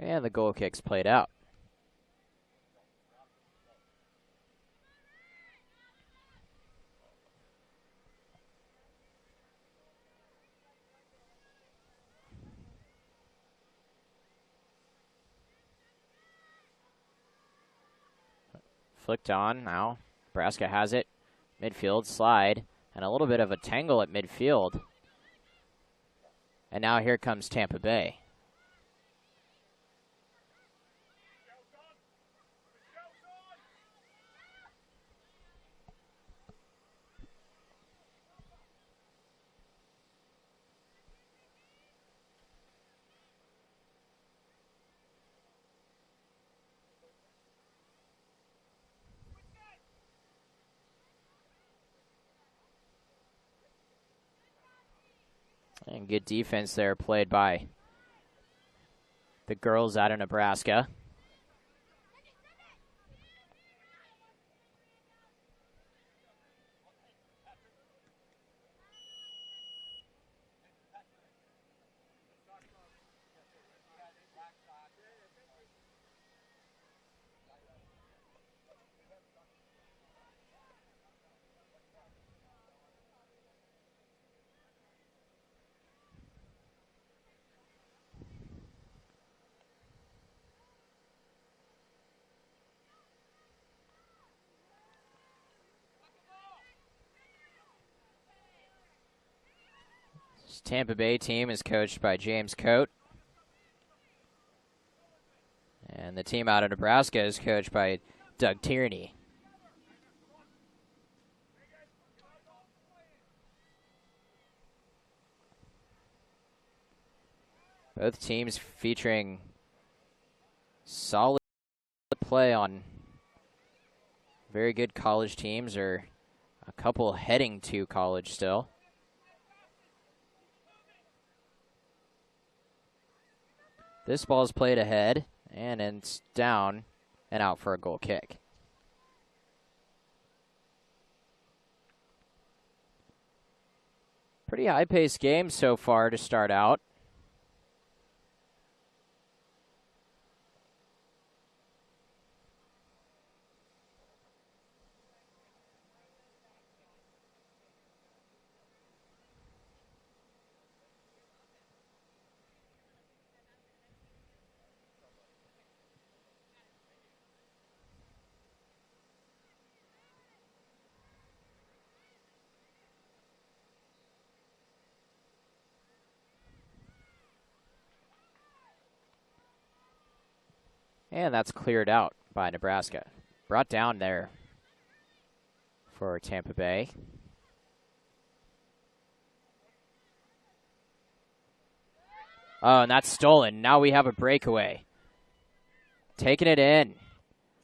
And the goal kick's played out. Flicked on now. Nebraska has it. Midfield slide. And a little bit of a tangle at midfield. And now here comes Tampa Bay. And good defense there played by the girls out of Nebraska. This Tampa Bay team is coached by James Coate. And the team out of Nebraska is coached by Doug Tierney. Both teams featuring solid play on very good college teams, or a couple heading to college still. This ball is played ahead, and it's down and out for a goal kick. Pretty high-paced game so far to start out. And that's cleared out by Nebraska. Brought down there for Tampa Bay. Oh, and that's stolen. Now we have a breakaway. Taking it in.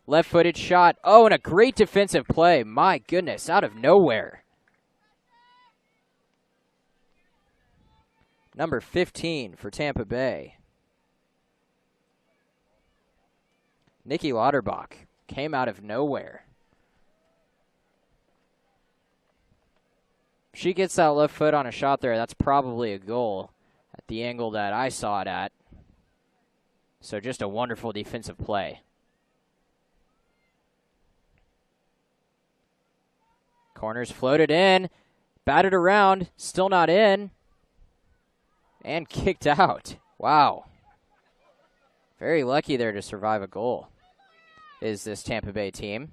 Left-footed shot. Oh, and a great defensive play. My goodness, out of nowhere. Number 15 for Tampa Bay. Nikki Lauterbach came out of nowhere. If she gets that left foot on a shot there, that's probably a goal at the angle that I saw it at. So just a wonderful defensive play. Corners floated in, batted around, still not in, and kicked out. Wow. Very lucky there to survive a goal is this Tampa Bay team.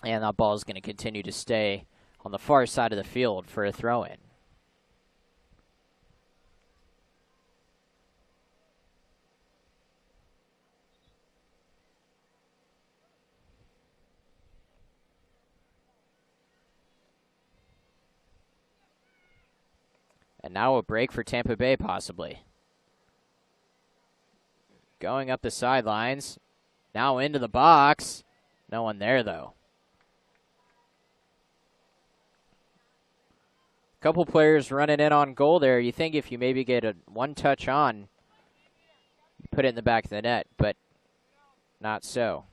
And that ball is going to continue to stay on the far side of the field for a throw-in. And now a break for Tampa Bay, possibly. Going up the sidelines. Now into the box. No one there, though. A couple players running in on goal there. You think if you maybe get a one touch on, you put it in the back of the net, but not so.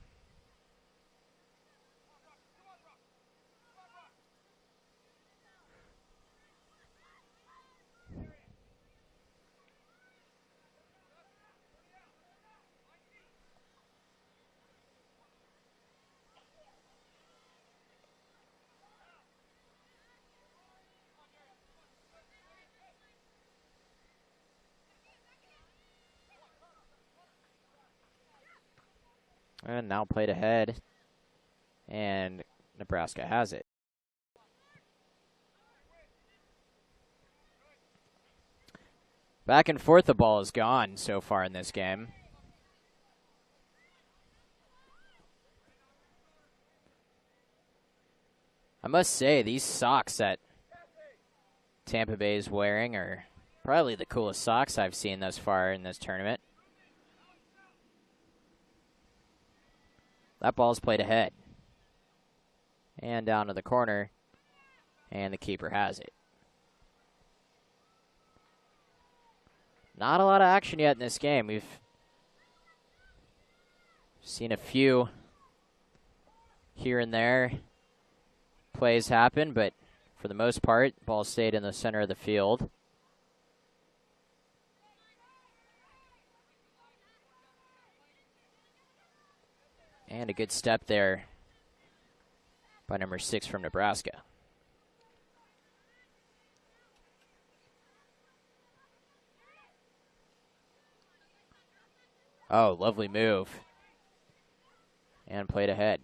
And now played ahead, and Nebraska has it. Back and forth, the ball is gone so far in this game. I must say, these socks that Tampa Bay is wearing are probably the coolest socks I've seen thus far in this tournament. That ball's played ahead. And down to the corner. And the keeper has it. Not a lot of action yet in this game. We've seen a few here and there plays happen, but for the most part, the ball stayed in the center of the field. And a good step there by number 6 from Nebraska. Oh, lovely move. And played ahead.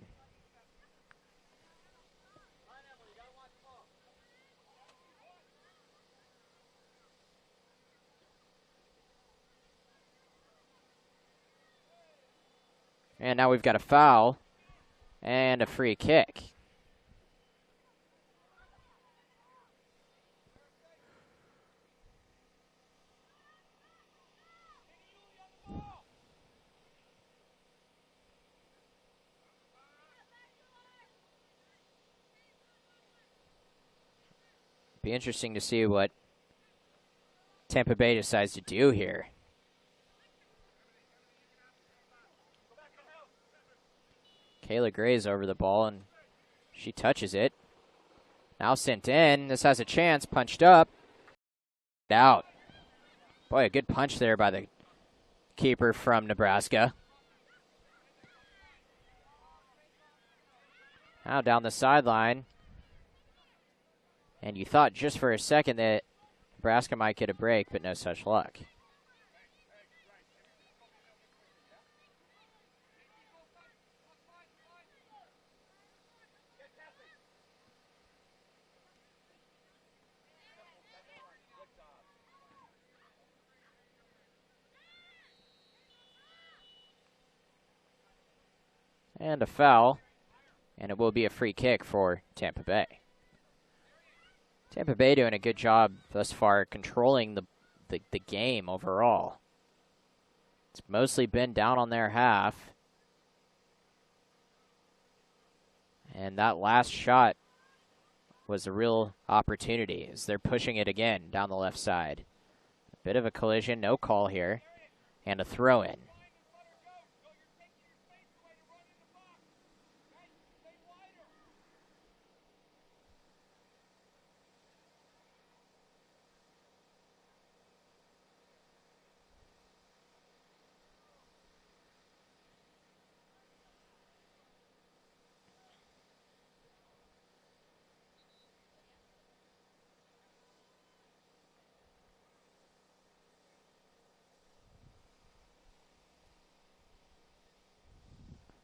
And now we've got a foul and a free kick. Be interesting to see what Tampa Bay decides to do here. Kayla Gray's over the ball, and she touches it. Now sent in. This has a chance. Punched up. Out. Boy, a good punch there by the keeper from Nebraska. Now down the sideline. And you thought just for a second that Nebraska might get a break, but no such luck. And a foul, and it will be a free kick for Tampa Bay. Tampa Bay doing a good job thus far controlling the game overall. It's mostly been down on their half. And that last shot was a real opportunity as they're pushing it again down the left side. A bit of a collision, no call here, and a throw-in.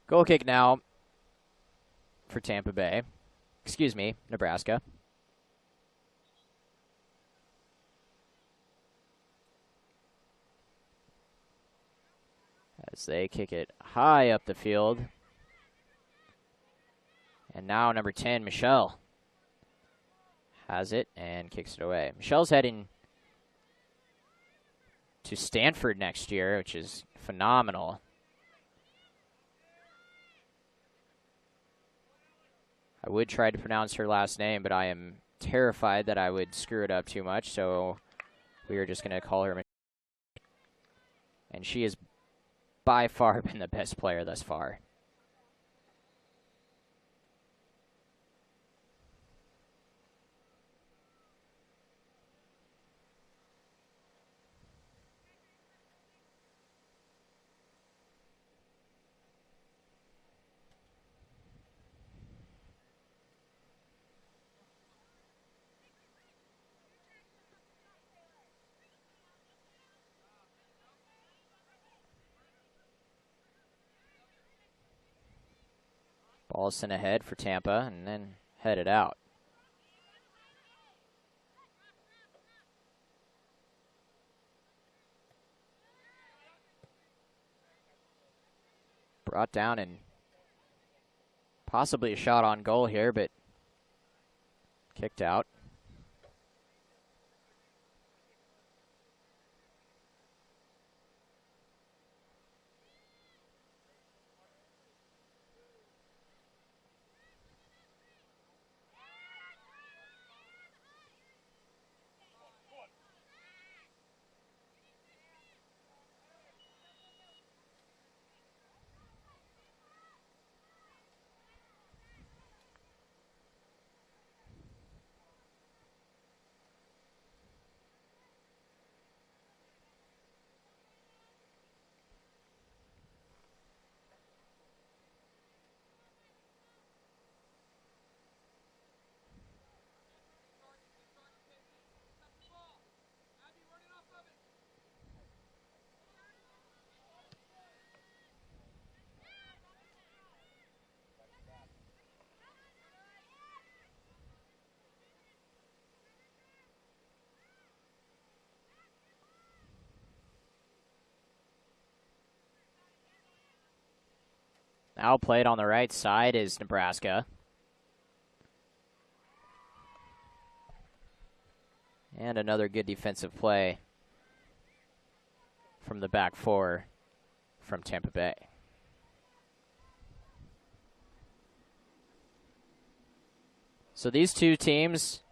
Goal kick now for Tampa Bay. Excuse me, Nebraska. As they kick it high up the field. And now number 10, Michelle, has it and kicks it away. Michelle's heading to Stanford next year, which is phenomenal. I would try to pronounce her last name, but I am terrified that I would screw it up too much, so we are just going to call her. And she has by far been the best player thus far. Ball sent ahead for Tampa and then headed out. Brought down and possibly a shot on goal here, but kicked out. Now played on the right side is Nebraska. And another good defensive play from the back four from Tampa Bay. So these two teams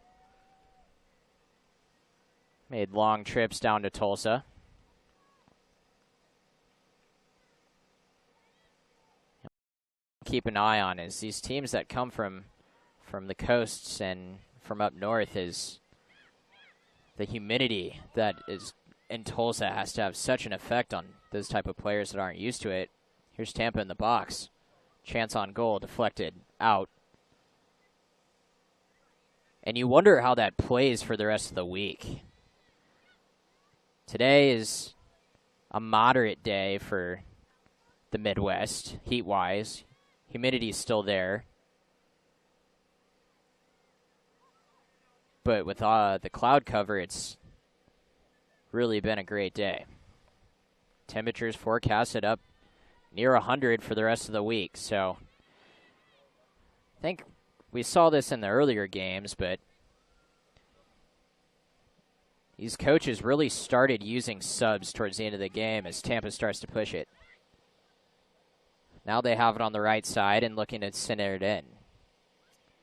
made long trips down to Tulsa. Keep an eye on is these teams that come from the coasts and from up north is the humidity that is in Tulsa has to have such an effect on those type of players that aren't used to it. Here's Tampa in the box. Chance on goal, deflected, out. And you wonder how that plays for the rest of the week. Today is a moderate day for the Midwest, heat-wise. Humidity is still there. But with the cloud cover, it's really been a great day. Temperatures forecasted up near 100 for the rest of the week. So I think we saw this in the earlier games, but these coaches really started using subs towards the end of the game as Tampa starts to push it. Now they have it on the right side and looking to send it in.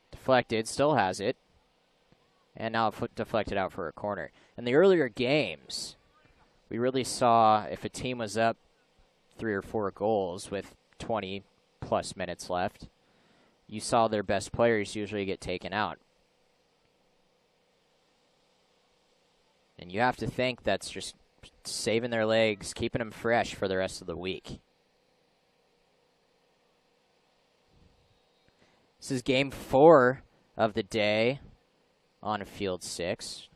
Deflected, still has it. And now deflected out for a corner. In the earlier games, we really saw if a team was up 3 or 4 goals with 20-plus minutes left, you saw their best players usually get taken out. And you have to think that's just saving their legs, keeping them fresh for the rest of the week. This is game 4 of the day on Field 6.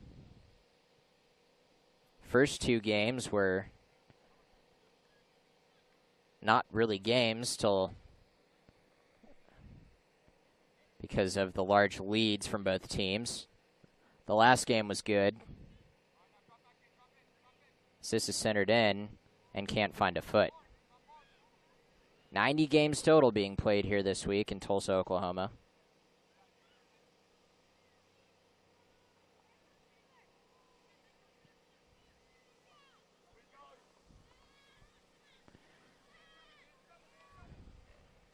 First 2 games were not really games because of the large leads from both teams. The last game was good. This is centered in and can't find a foot. 90 games total being played here this week in Tulsa, Oklahoma.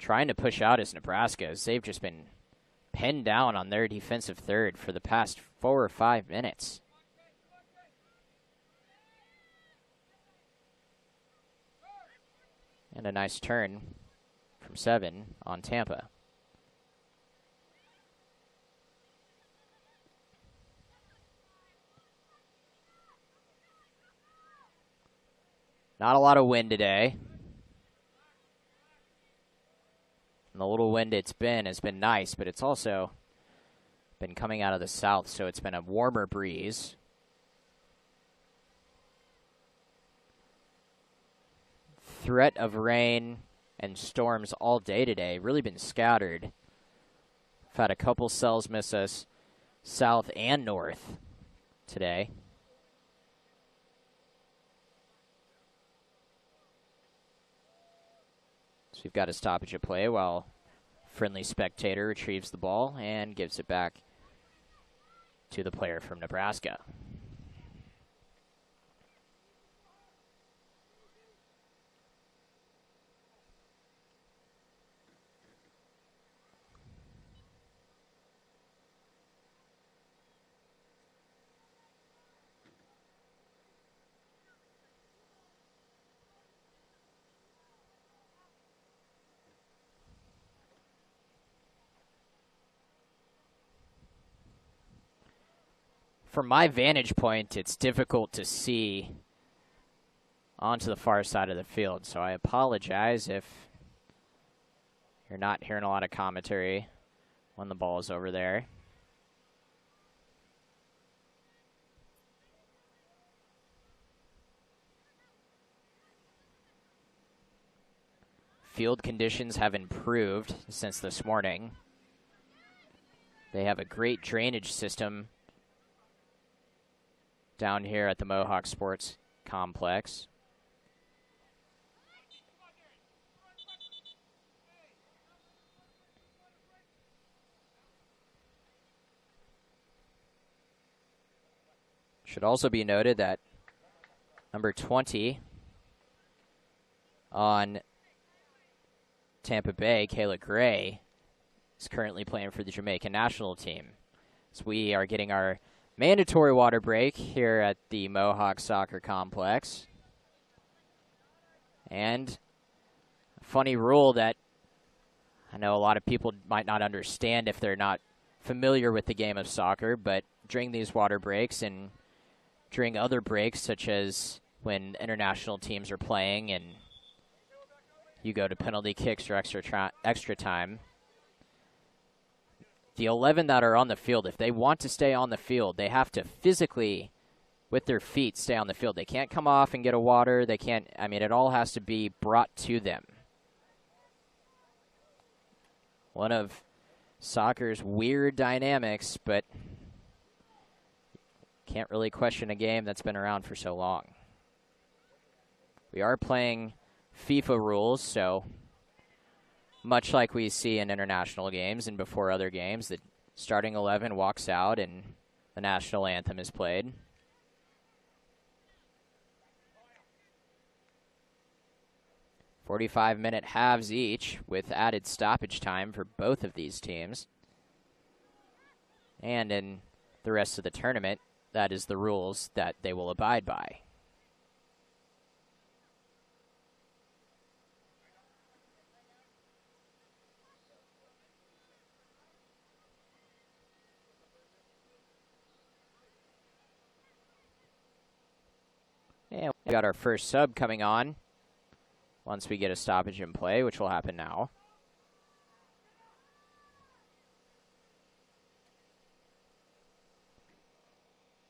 trying to push out is Nebraska, as they've just been pinned down on their defensive third for the past 4 or 5 minutes. And a nice turn from 7 on Tampa. Not a lot of wind today. And the little wind it's been has been nice, but it's also been coming out of the south, so it's been a warmer breeze. Threat of rain and storms all day today. Really been scattered. We've had a couple cells miss us south and north today. So we've got a stoppage of play while friendly spectator retrieves the ball and gives it back to the player from Nebraska. From my vantage point, it's difficult to see onto the far side of the field, so I apologize if you're not hearing a lot of commentary when the ball is over there. Field conditions have improved since this morning. They have a great drainage system down here at the Mohawk Sports Complex. Should also be noted that number 20 on Tampa Bay, Kayla Gray, is currently playing for the Jamaican national team. So we are getting our mandatory water break here at the Mohawk Soccer Complex. And a funny rule that I know a lot of people might not understand if they're not familiar with the game of soccer, but during these water breaks and during other breaks, such as when international teams are playing and you go to penalty kicks or extra time, the 11 that are on the field, if they want to stay on the field, they have to physically, with their feet, stay on the field. They can't come off and get a water. They can't, I mean, it all has to be brought to them. One of soccer's weird dynamics, but can't really question a game that's been around for so long. We are playing FIFA rules, so much like we see in international games and before other games, the starting 11 walks out and the national anthem is played. "45-minute halves each with added stoppage time for both of these teams. And in the rest of the tournament, that is the rules that they will abide by. And we got our first sub coming on once we get a stoppage in play, which will happen now.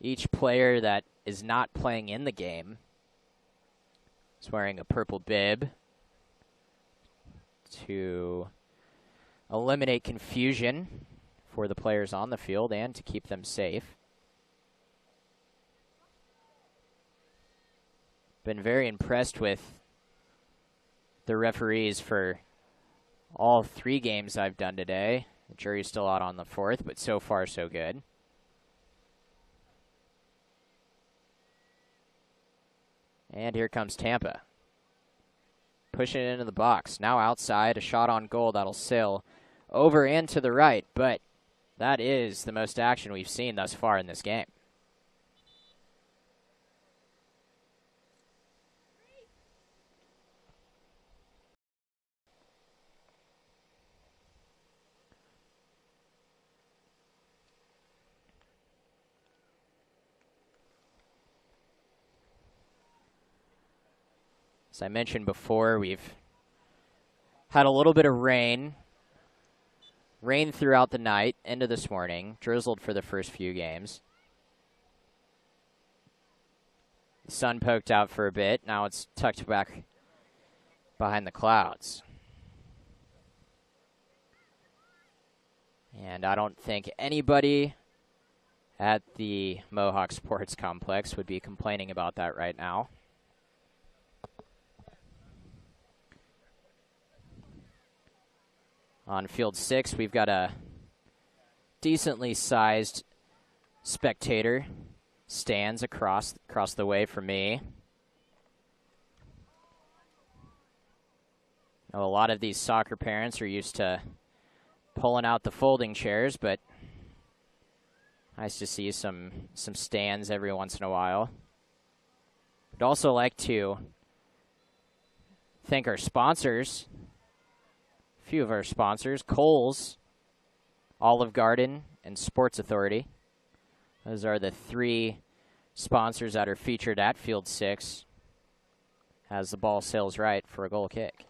Each player that is not playing in the game is wearing a purple bib to eliminate confusion for the players on the field and to keep them safe. Been very impressed with the referees for all 3 games I've done today. The jury's still out on the 4th, but so far so good. And here comes Tampa. pushing it into the box. Now outside, a shot on goal that'll sail over and to the right, but that is the most action we've seen thus far in this game. As I mentioned before, we've had a little bit of rain throughout the night into this morning, drizzled for the first few games. The sun poked out for a bit. Now it's tucked back behind the clouds. And I don't think anybody at the Mohawk Sports Complex would be complaining about that right now. On field 6, we've got a decently sized spectator stands across the way from me. Now, a lot of these soccer parents are used to pulling out the folding chairs, but nice to see some stands every once in a while. I'd also like to thank our sponsors. A few of our sponsors, Kohl's, Olive Garden, and Sports Authority. Those are the 3 sponsors that are featured at Field 6 as the ball sails right for a goal kick.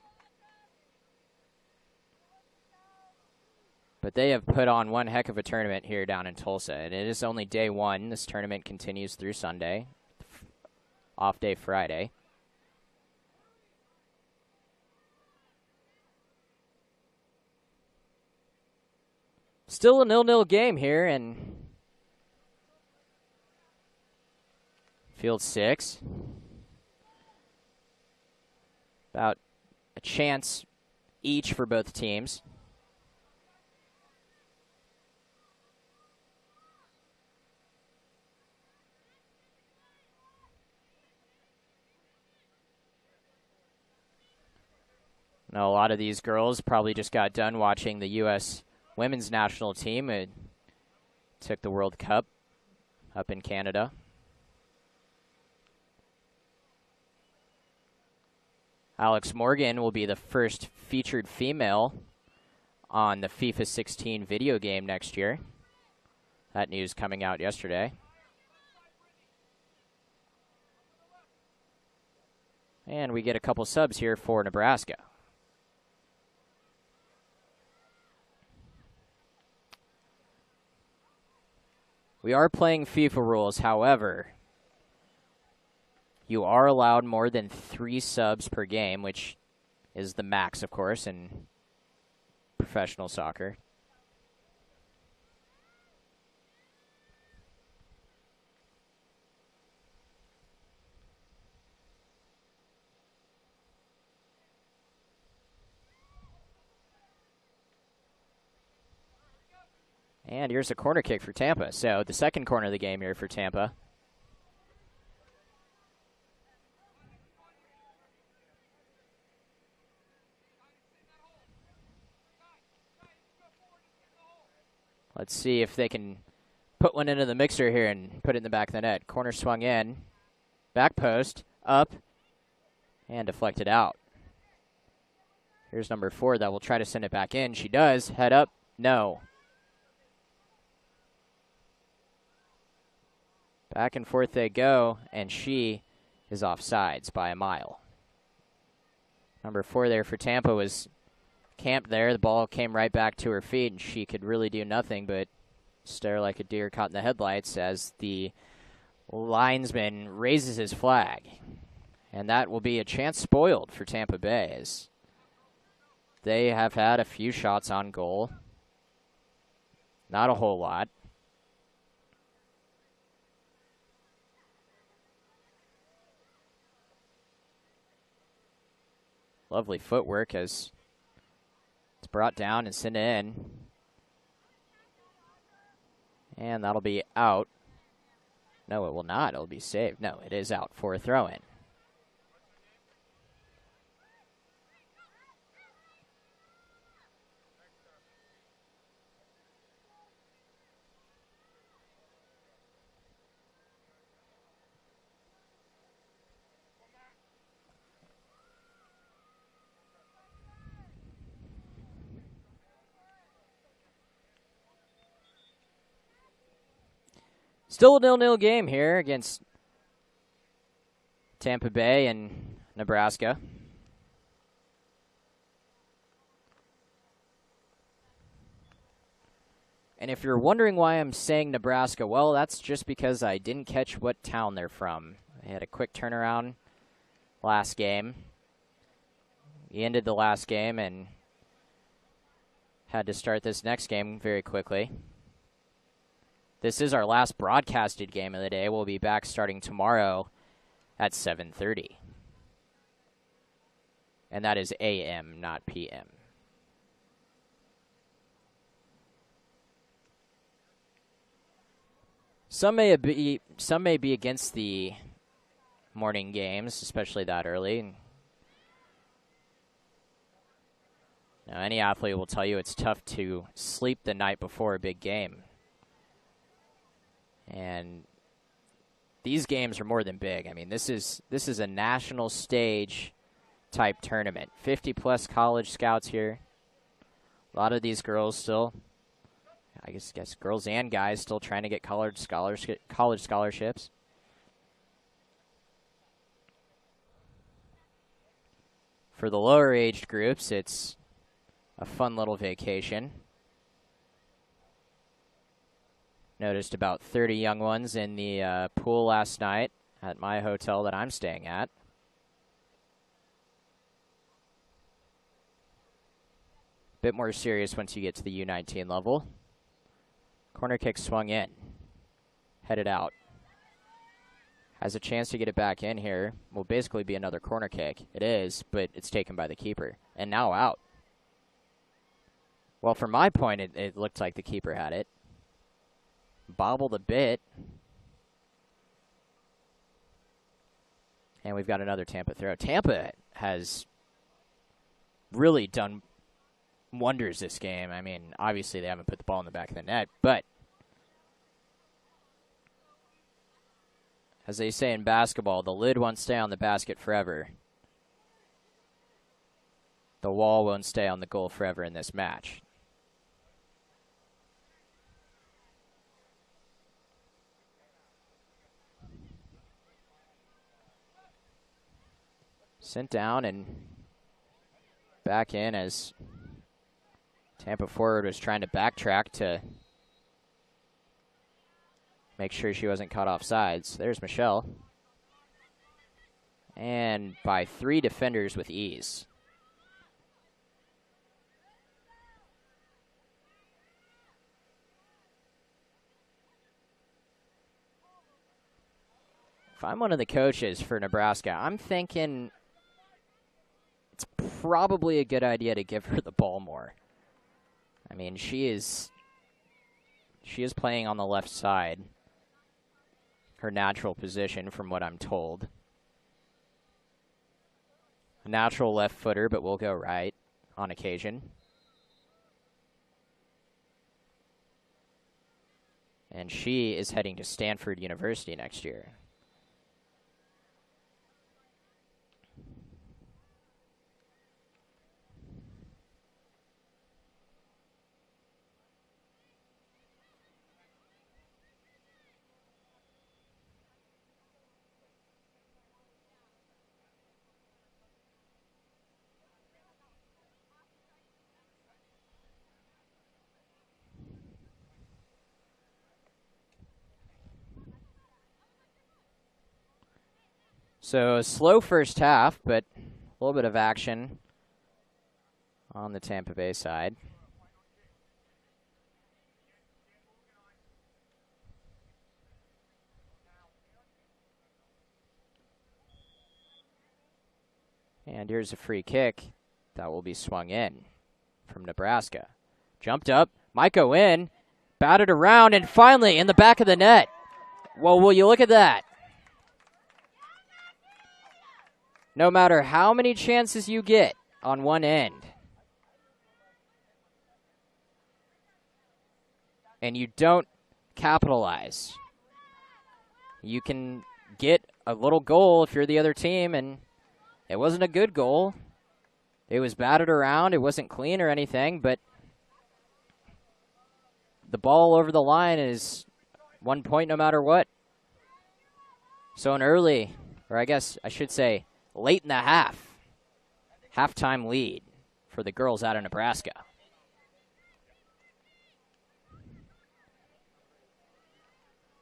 But they have put on one heck of a tournament here down in Tulsa, and it is only day 1. This tournament continues through Sunday, off day Friday. Still a 0-0 game here in field 6. About a chance each for both teams. Now, a lot of these girls probably just got done watching the U.S. women's national team. It took the World Cup up in Canada. Alex Morgan will be the first featured female on the FIFA 16 video game next year. That news coming out yesterday. And we get a couple subs here for Nebraska. We are playing FIFA rules, however, you are allowed more than 3 subs per game, which is the max, of course, in professional soccer. And here's a corner kick for Tampa. So the second corner of the game here for Tampa. Let's see if they can put one into the mixer here and put it in the back of the net. Corner swung in. Back post. Up. And deflected out. Here's number 4 that will try to send it back in. She does. Head up. No. Back and forth they go, and she is offsides by a mile. Number 4 there for Tampa was camped there. The ball came right back to her feet, and she could really do nothing but stare like a deer caught in the headlights as the linesman raises his flag. And that will be a chance spoiled for Tampa Bay, as they have had a few shots on goal. Not a whole lot. Lovely footwork as it's brought down and sent in. And that'll be out. No, it will not. It'll be saved. No, it is out for a throw-in. Still a 0-0 game here against Tampa Bay and Nebraska. And if you're wondering why I'm saying Nebraska, well, that's just because I didn't catch what town they're from. They had a quick turnaround last game. He ended the last game and had to start this next game very quickly. This is our last broadcasted game of the day. We'll be back starting tomorrow at 7:30. And that is a.m., not p.m. Some may be against the morning games, especially that early. Now, any athlete will tell you it's tough to sleep the night before a big game. And these games are more than big. I mean, this is a national stage type tournament. 50-plus college scouts here. A lot of these girls still, I guess girls and guys still trying to get college scholarships. For the lower aged groups, it's a fun little vacation. Noticed about 30 young ones in the pool last night at my hotel that I'm staying at. Bit more serious once you get to the U19 level. Corner kick swung in. Headed out. Has a chance to get it back in here. Will basically be another corner kick. It is, but it's taken by the keeper. And now out. Well, from my point, it looked like the keeper had it. Bobbled a bit. And we've got another Tampa throw. Tampa has really done wonders this game. I mean, obviously they haven't put the ball in the back of the net, but as they say in basketball, the lid won't stay on the basket forever. The wall won't stay on the goal forever in this match. Sent down and back in as Tampa forward was trying to backtrack to make sure she wasn't caught off sides. There's Michelle. And by 3 defenders with ease. If I'm one of the coaches for Nebraska, I'm thinking it's probably a good idea to give her the ball more. I mean, she is playing on the left side, her natural position from what I'm told. A natural left footer, but will go right on occasion. And she is heading to Stanford University next year. So a slow first half, but a little bit of action on the Tampa Bay side. And here's a free kick that will be swung in from Nebraska. Jumped up, might go in, batted around, and finally in the back of the net. Well, will you look at that? No matter how many chances you get on one end, and you don't capitalize, you can get a little goal if you're the other team, and it wasn't a good goal. It was batted around. It wasn't clean or anything, but the ball over the line is 1 point no matter what. So an early, or I guess I should say late in the halftime lead for the girls out of Nebraska.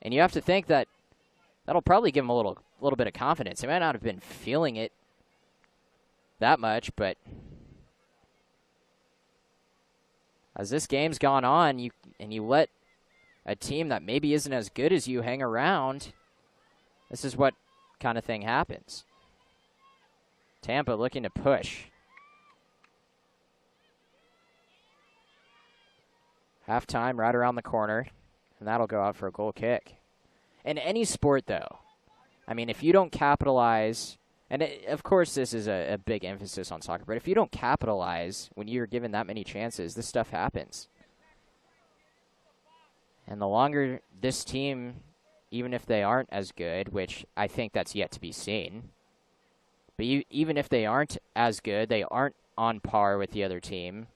And you have to think that that'll probably give them a little bit of confidence. They might not have been feeling it that much, but as this game's gone on, you let a team that maybe isn't as good as you hang around, this is what kind of thing happens. Tampa looking to push. Halftime right around the corner, and that'll go out for a goal kick. In any sport, though, I mean, if you don't capitalize, and of course this is a big emphasis on soccer, but if you don't capitalize when you're given that many chances, this stuff happens. And the longer this team, even if they aren't as good, which I think that's yet to be seen, but even if they aren't as good, they aren't on par with the other team,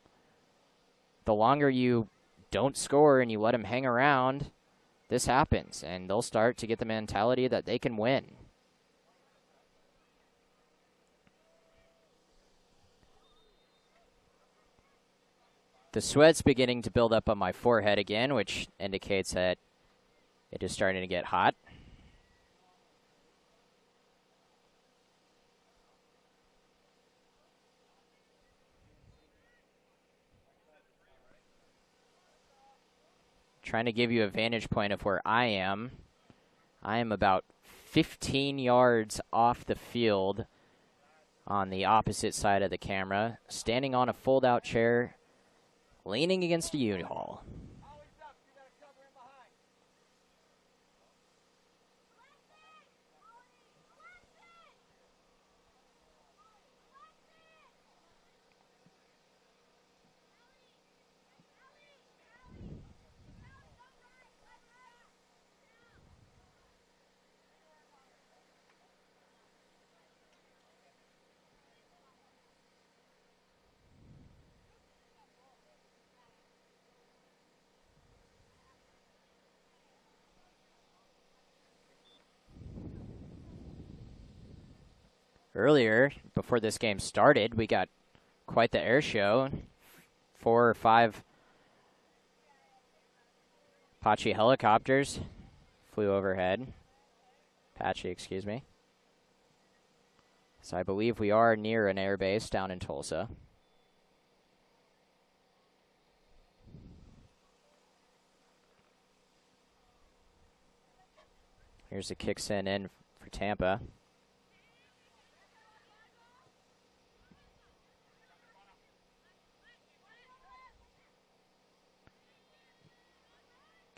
the longer you don't score and you let them hang around, this happens, and they'll start to get the mentality that they can win. The sweat's beginning to build up on my forehead again, which indicates that it is starting to get hot. Trying to give you a vantage point of where I am. I am about 15 yards off the field on the opposite side of the camera, standing on a fold-out chair, leaning against a U-Haul. Earlier, before this game started, we got quite the air show. 4 or 5 Apache helicopters flew overhead. Apache, excuse me. So I believe we are near an air base down in Tulsa. Here's the kicks in for Tampa.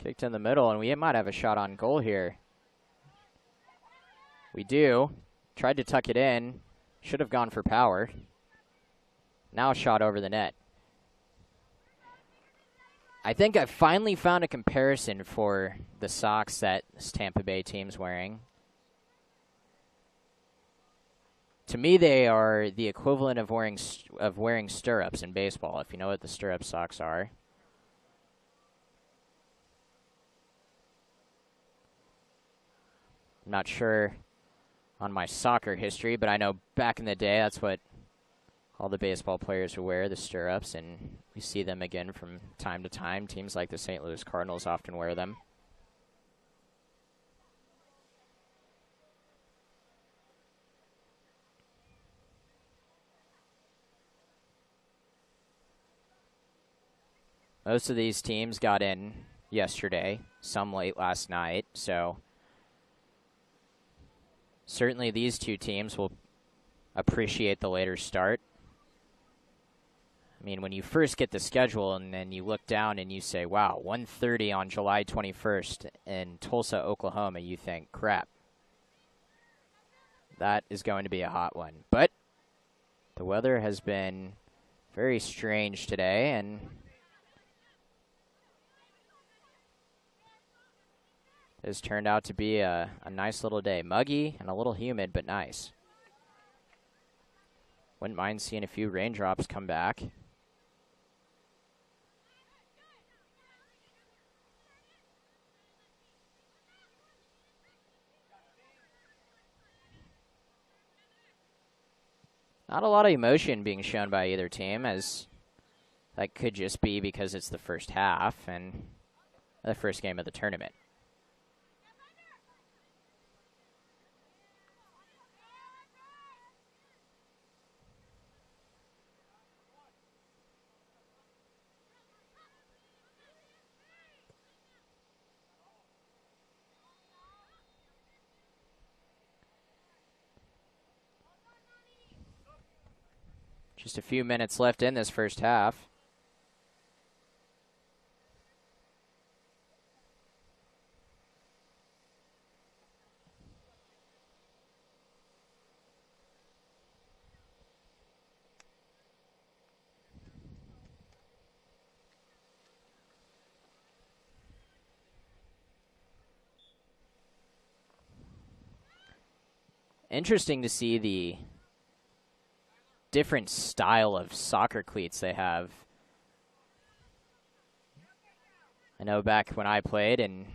Kicked in the middle, and we might have a shot on goal here. We do. Tried to tuck it in. Should have gone for power. Now a shot over the net. I think I finally found a comparison for the socks that this Tampa Bay team's wearing. To me, they are the equivalent of wearing stirrups in baseball, if you know what the stirrup socks are. I'm not sure on my soccer history, but I know back in the day that's what all the baseball players would wear, the stirrups, and we see them again from time to time. Teams like the St. Louis Cardinals often wear them. Most of these teams got in yesterday, some late last night, so certainly these two teams will appreciate the later start. I mean, when you first get the schedule and then you look down and you say, wow, 1:30 on July 21st in Tulsa, Oklahoma, you think, crap, that is going to be a hot one. But the weather has been very strange today, and it's turned out to be a nice little day. Muggy and a little humid, but nice. Wouldn't mind seeing a few raindrops come back. Not a lot of emotion being shown by either team, as that could just be because it's the first half and the first game of the tournament. Just a few minutes left in this first half. Interesting to see the different style of soccer cleats they have. I know back when I played, and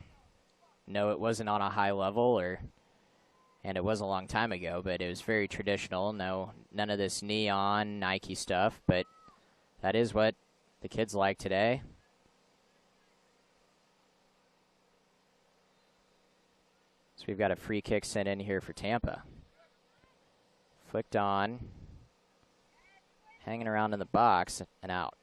no, it wasn't on a high level, and it was a long time ago, but it was very traditional. None of this neon Nike stuff, but that is what the kids like today. So we've got a free kick sent in here for Tampa. Flicked on. Hanging around in the box and out.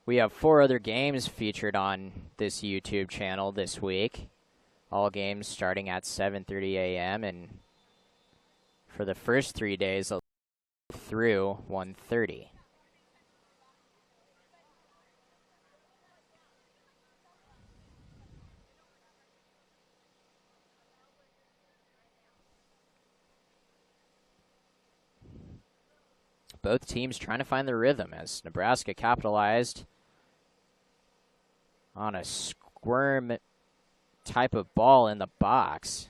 We have 4 other games featured on this YouTube channel this week. All games starting at 7:30 a.m. and for the first 3 days through 1:30. Both teams trying to find their rhythm as Nebraska capitalized on a squirm type of ball in the box.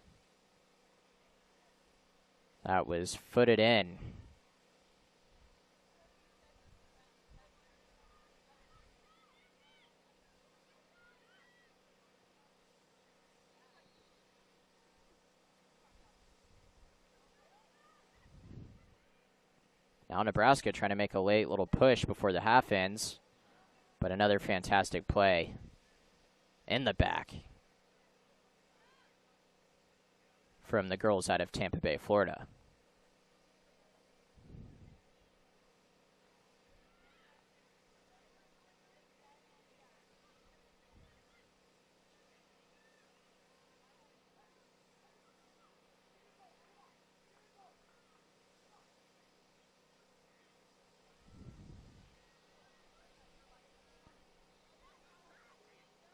That was footed in. Now Nebraska trying to make a late little push before the half ends, but another fantastic play in the back from the girls out of Tampa Bay, Florida.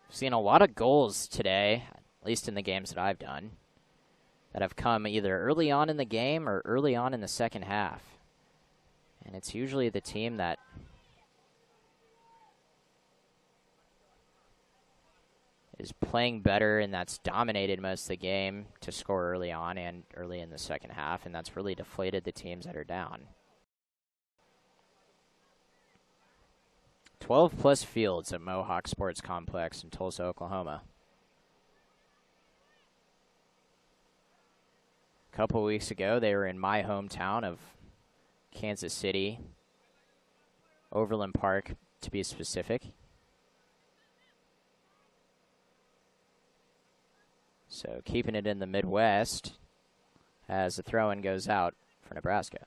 Seen a lot of goals today, at least in the games that I've done, that have come either early on in the game or early on in the second half. And it's usually the team that is playing better and that's dominated most of the game to score early on and early in the second half, and that's really deflated the teams that are down. 12-plus fields at Mohawk Sports Complex in Tulsa, Oklahoma. A couple weeks ago, they were in my hometown of Kansas City, Overland Park, to be specific. So keeping it in the Midwest as the throw-in goes out for Nebraska.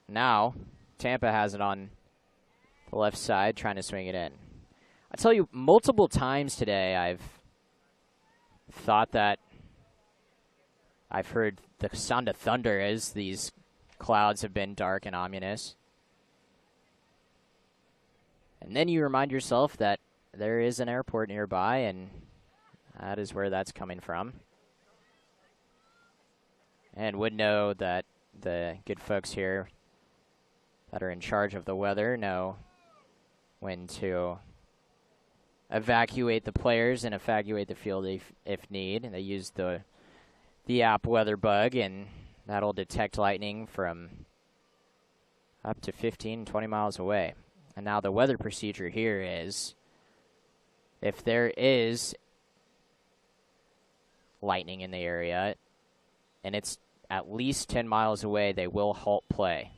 Now, Tampa has it on the left side, trying to swing it in. I tell you, multiple times today I've thought that I've heard the sound of thunder as these clouds have been dark and ominous. And then you remind yourself that there is an airport nearby, and that is where that's coming from. And would know that the good folks here that are in charge of the weather know when to evacuate the players and evacuate the field if need. And they use the app WeatherBug, and that'll detect lightning from up to 15, 20 miles away. And now the weather procedure here is if there is lightning in the area and it's at least 10 miles away, they will halt play.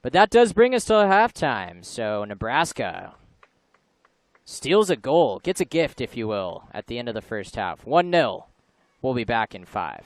But that does bring us to halftime. So Nebraska steals a goal, gets a gift, if you will, at the end of the first half. 1-0. We'll be back in 5.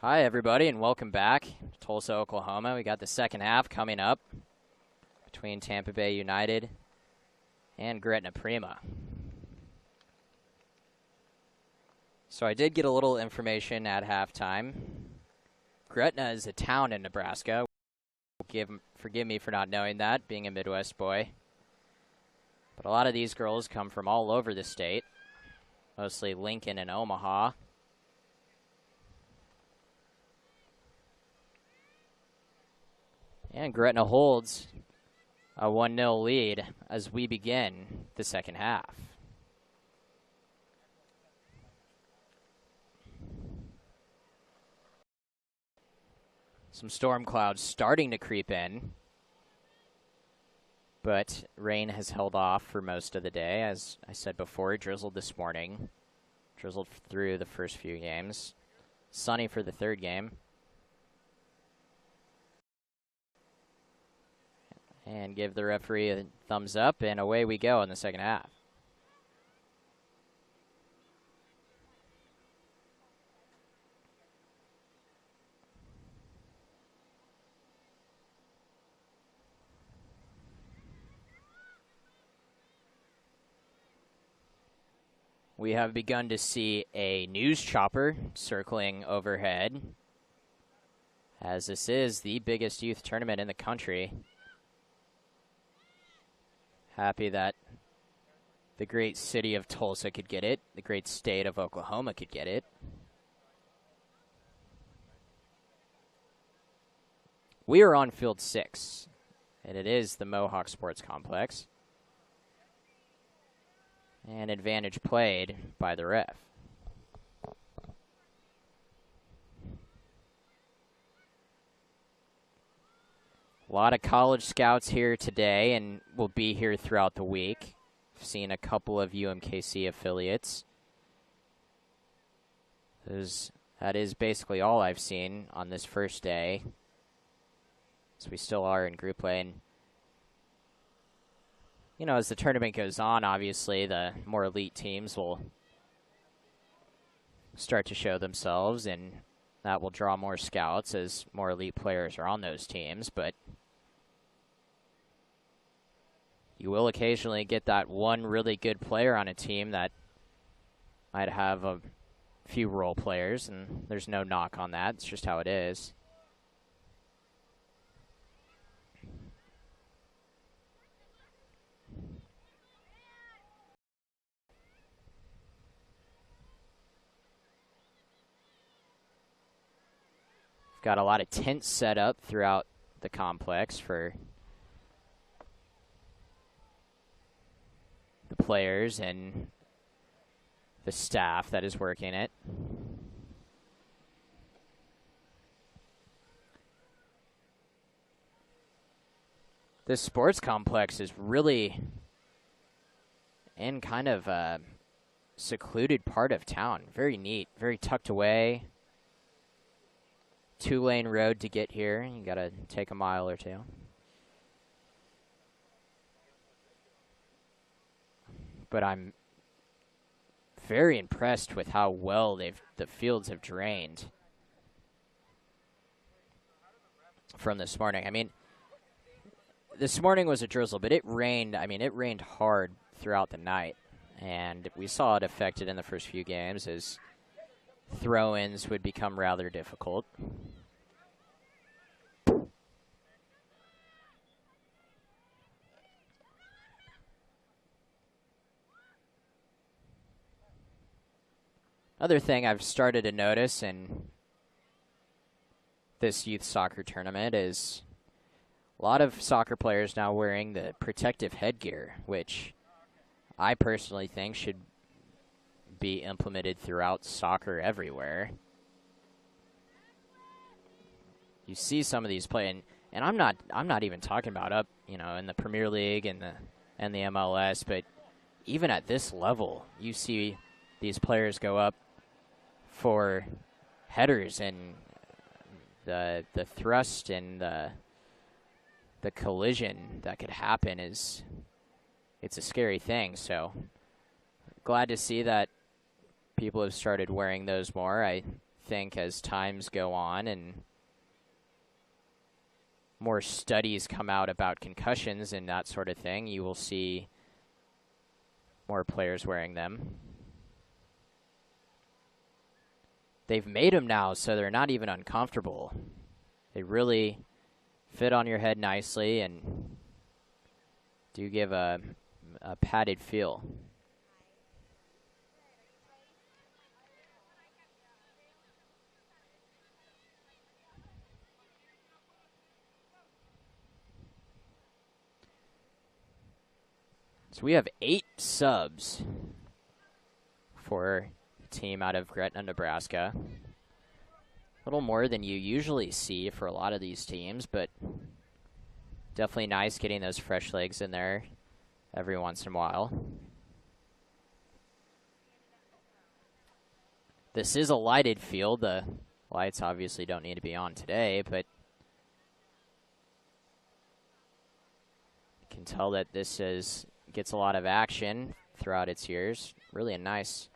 Hi, everybody, and welcome back to Tulsa, Oklahoma. We got the second half coming up between Tampa Bay United and GRETNA PRIMA. So I did get a little information at halftime. GRETNA is a town in Nebraska. Forgive me for not knowing that, being a Midwest boy. But a lot of these girls come from all over the state, mostly Lincoln and Omaha. And GRETNA holds a 1-0 lead as we begin the second half. Some storm clouds starting to creep in, but rain has held off for most of the day. As I said before, it drizzled this morning, drizzled through the first few games. Sunny for the third game. And give the referee a thumbs up, and away we go in the second half. We have begun to see a news chopper circling overhead, as this is the biggest youth tournament in the country. Happy that the great city of Tulsa could get it, the great state of Oklahoma could get it. We are on field 6, and it is the Mohawk Sports Complex. And advantage played by the ref. A lot of college scouts here today and will be here throughout the week. I've seen a couple of UMKC affiliates. That is basically all I've seen on this first day. So we still are in group play. And, you know, as the tournament goes on, obviously the more elite teams will start to show themselves, and that will draw more scouts as more elite players are on those teams. But you will occasionally get that one really good player on a team that might have a few role players, and there's no knock on that. It's just how it is. We've got a lot of tents set up throughout the complex for the players and the staff that is working it. This sports complex is really in kind of a secluded part of town. Very neat, very tucked away. 2-lane road to get here. You gotta take a mile or two. But I'm very impressed with how well the fields have drained from this morning. I mean, this morning was a drizzle, but it rained. I mean, it rained hard throughout the night, and we saw it affected in the first few games as throw-ins would become rather difficult. Other thing I've started to notice in this youth soccer tournament is a lot of soccer players now wearing the protective headgear, which I personally think should be implemented throughout soccer everywhere. You see some of these play, and I'm not even talking about up, you know, in the Premier League and the MLS, but even at this level, you see these players go up for headers, and the thrust and the collision that could happen it's a scary thing. So glad to see that people have started wearing those more. I think as times go on and more studies come out about concussions and that sort of thing, you will see more players wearing them. They've made them now so they're not even uncomfortable. They really fit on your head nicely and do give a padded feel. So we have 8 subs for a team out of Gretna, Nebraska. A little more than you usually see for a lot of these teams, but definitely nice getting those fresh legs in there every once in a while. This is a lighted field. The lights obviously don't need to be on today, but you can tell that this gets a lot of action throughout its years. Really a nice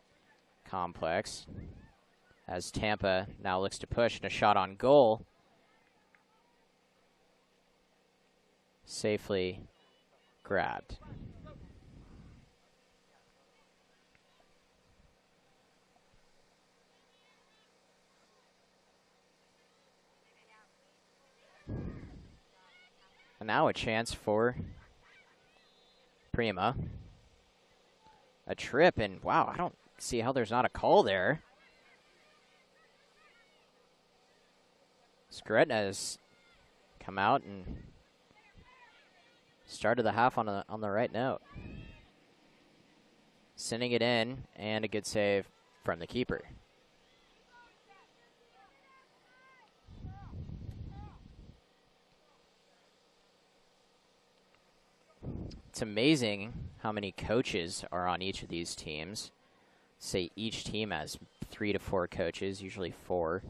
complex. As Tampa now looks to push, and a shot on goal. Safely grabbed. And now a chance for Prima. A trip, and wow, I don't see how there's not a call there. Gretna has come out and started the half on the right note. Sending it in, and a good save from the keeper. It's amazing how many coaches are on each of these teams. Say each team has 3 to 4 coaches, usually 4.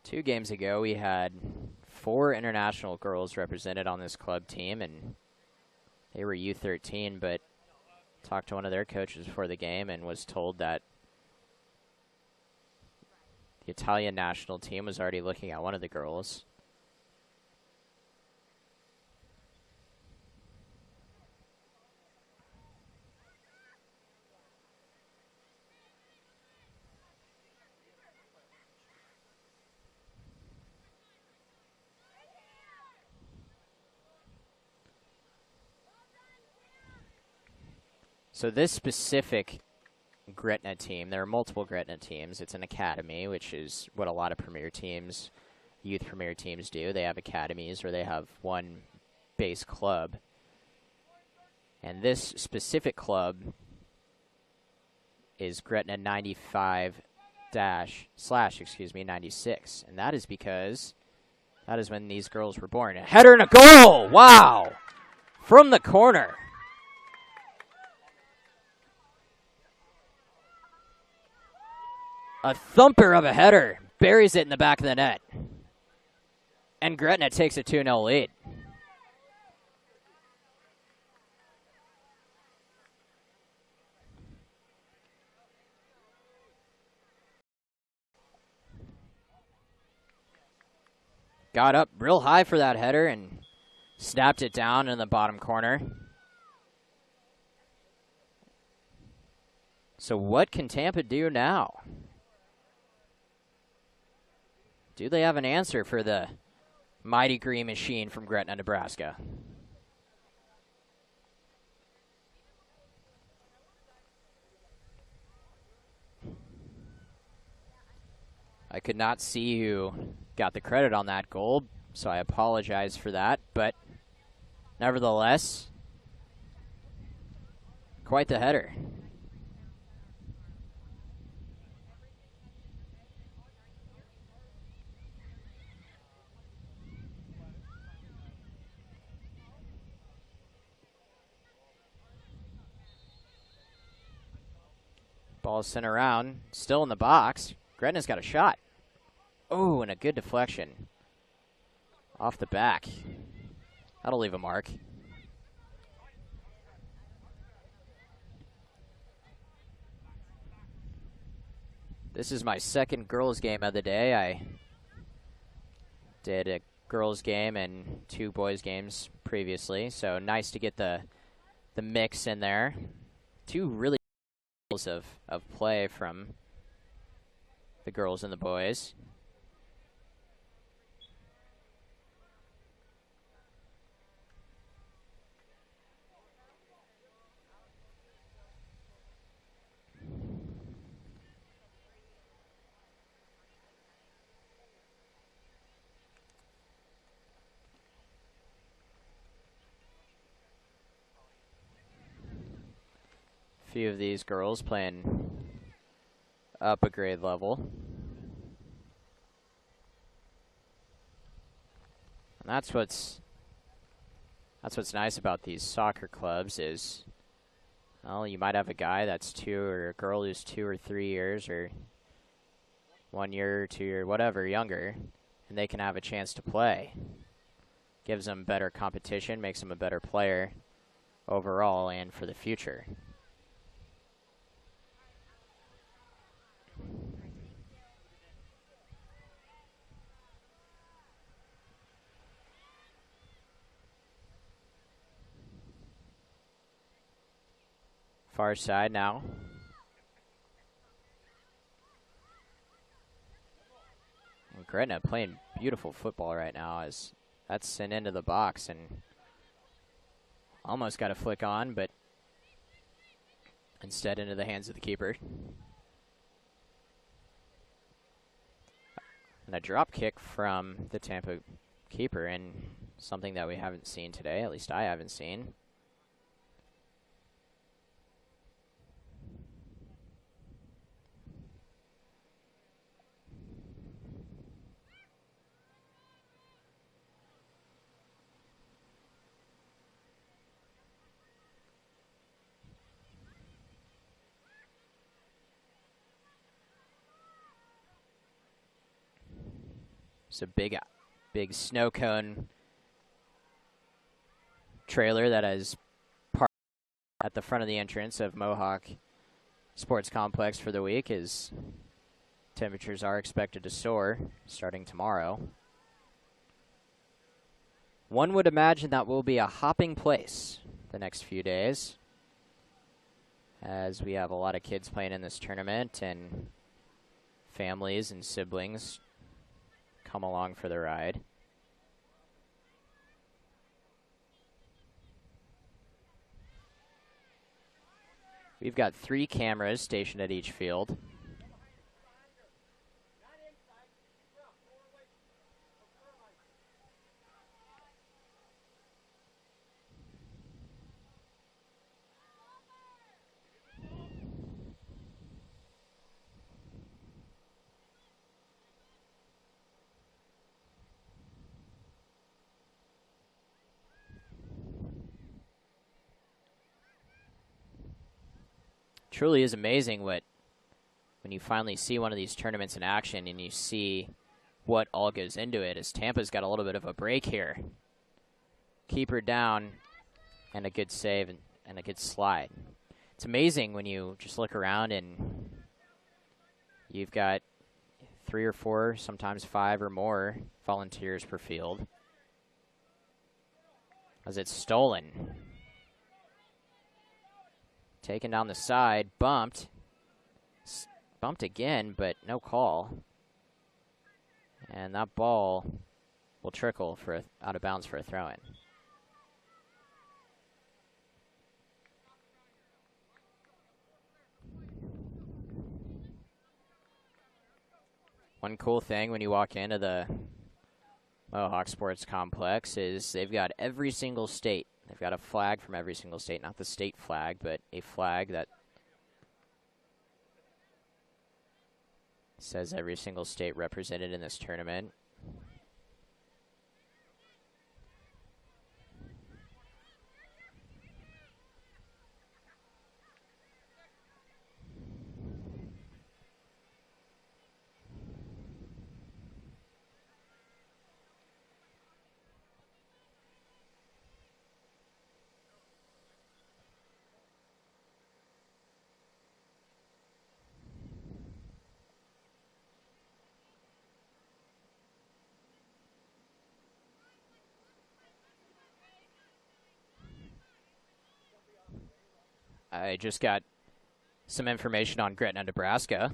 Two games ago, we had 4 international girls represented on this club team, and they were U13, but talked to one of their coaches before the game and was told that the Italian national team was already looking at one of the girls. So this specific Gretna team, there are multiple Gretna teams. It's an academy, which is what a lot of premier teams, youth premier teams do. They have academies, or they have one base club. And this specific club is Gretna 96. And that is because that is when these girls were born. A header and a goal! Wow! From the corner. A thumper of a header, buries it in the back of the net. And Gretna takes a 2-0 lead. Got up real high for that header and snapped it down in the bottom corner. So what can Tampa do now? Do they have an answer for the mighty green machine from Gretna, Nebraska? I could not see who got the credit on that goal, so I apologize for that. But nevertheless, quite the header. Ball sent around, still in the box. Gretna's got a shot. Oh, and a good deflection. Off the back. That'll leave a mark. This is my second girls game of the day. I did a girls game and 2 boys games previously, so nice to get the mix in there. 2 really of play from the girls and the boys. Few of these girls playing up a grade level. And that's what's nice about these soccer clubs is, well, you might have a guy that's 2 or a girl who's 2 or 3 years or 1 year or 2 year, whatever, younger, and they can have a chance to play. Gives them better competition, makes them a better player overall and for the future. Far side now. And Gretna playing beautiful football right now as that's sent into the box and almost got a flick on, but instead into the hands of the keeper. And a drop kick from the Tampa keeper, and something that we haven't seen today, at least I haven't seen. It's a big snow cone trailer that is parked at the front of the entrance of Mohawk Sports Complex for the week, as temperatures are expected to soar starting tomorrow. One would imagine that will be a hopping place the next few days, as we have a lot of kids playing in this tournament and families and siblings come along for the ride. We've got 3 cameras stationed at each field. Truly is amazing when you finally see one of these tournaments in action and you see what all goes into it, as Tampa's got a little bit of a break here. Keeper down, and a good save and a good slide. It's amazing when you just look around and you've got 3 or 4, sometimes 5 or more volunteers per field. As it's stolen. Taken down the side, bumped. Bumped again, but no call. And that ball will trickle for out of bounds for a throw-in. One cool thing when you walk into the Mohawk Sports Complex is they've got every single state. They've got a flag from every single state, not the state flag, but a flag that says every single state represented in this tournament. I just got some information on Gretna, Nebraska.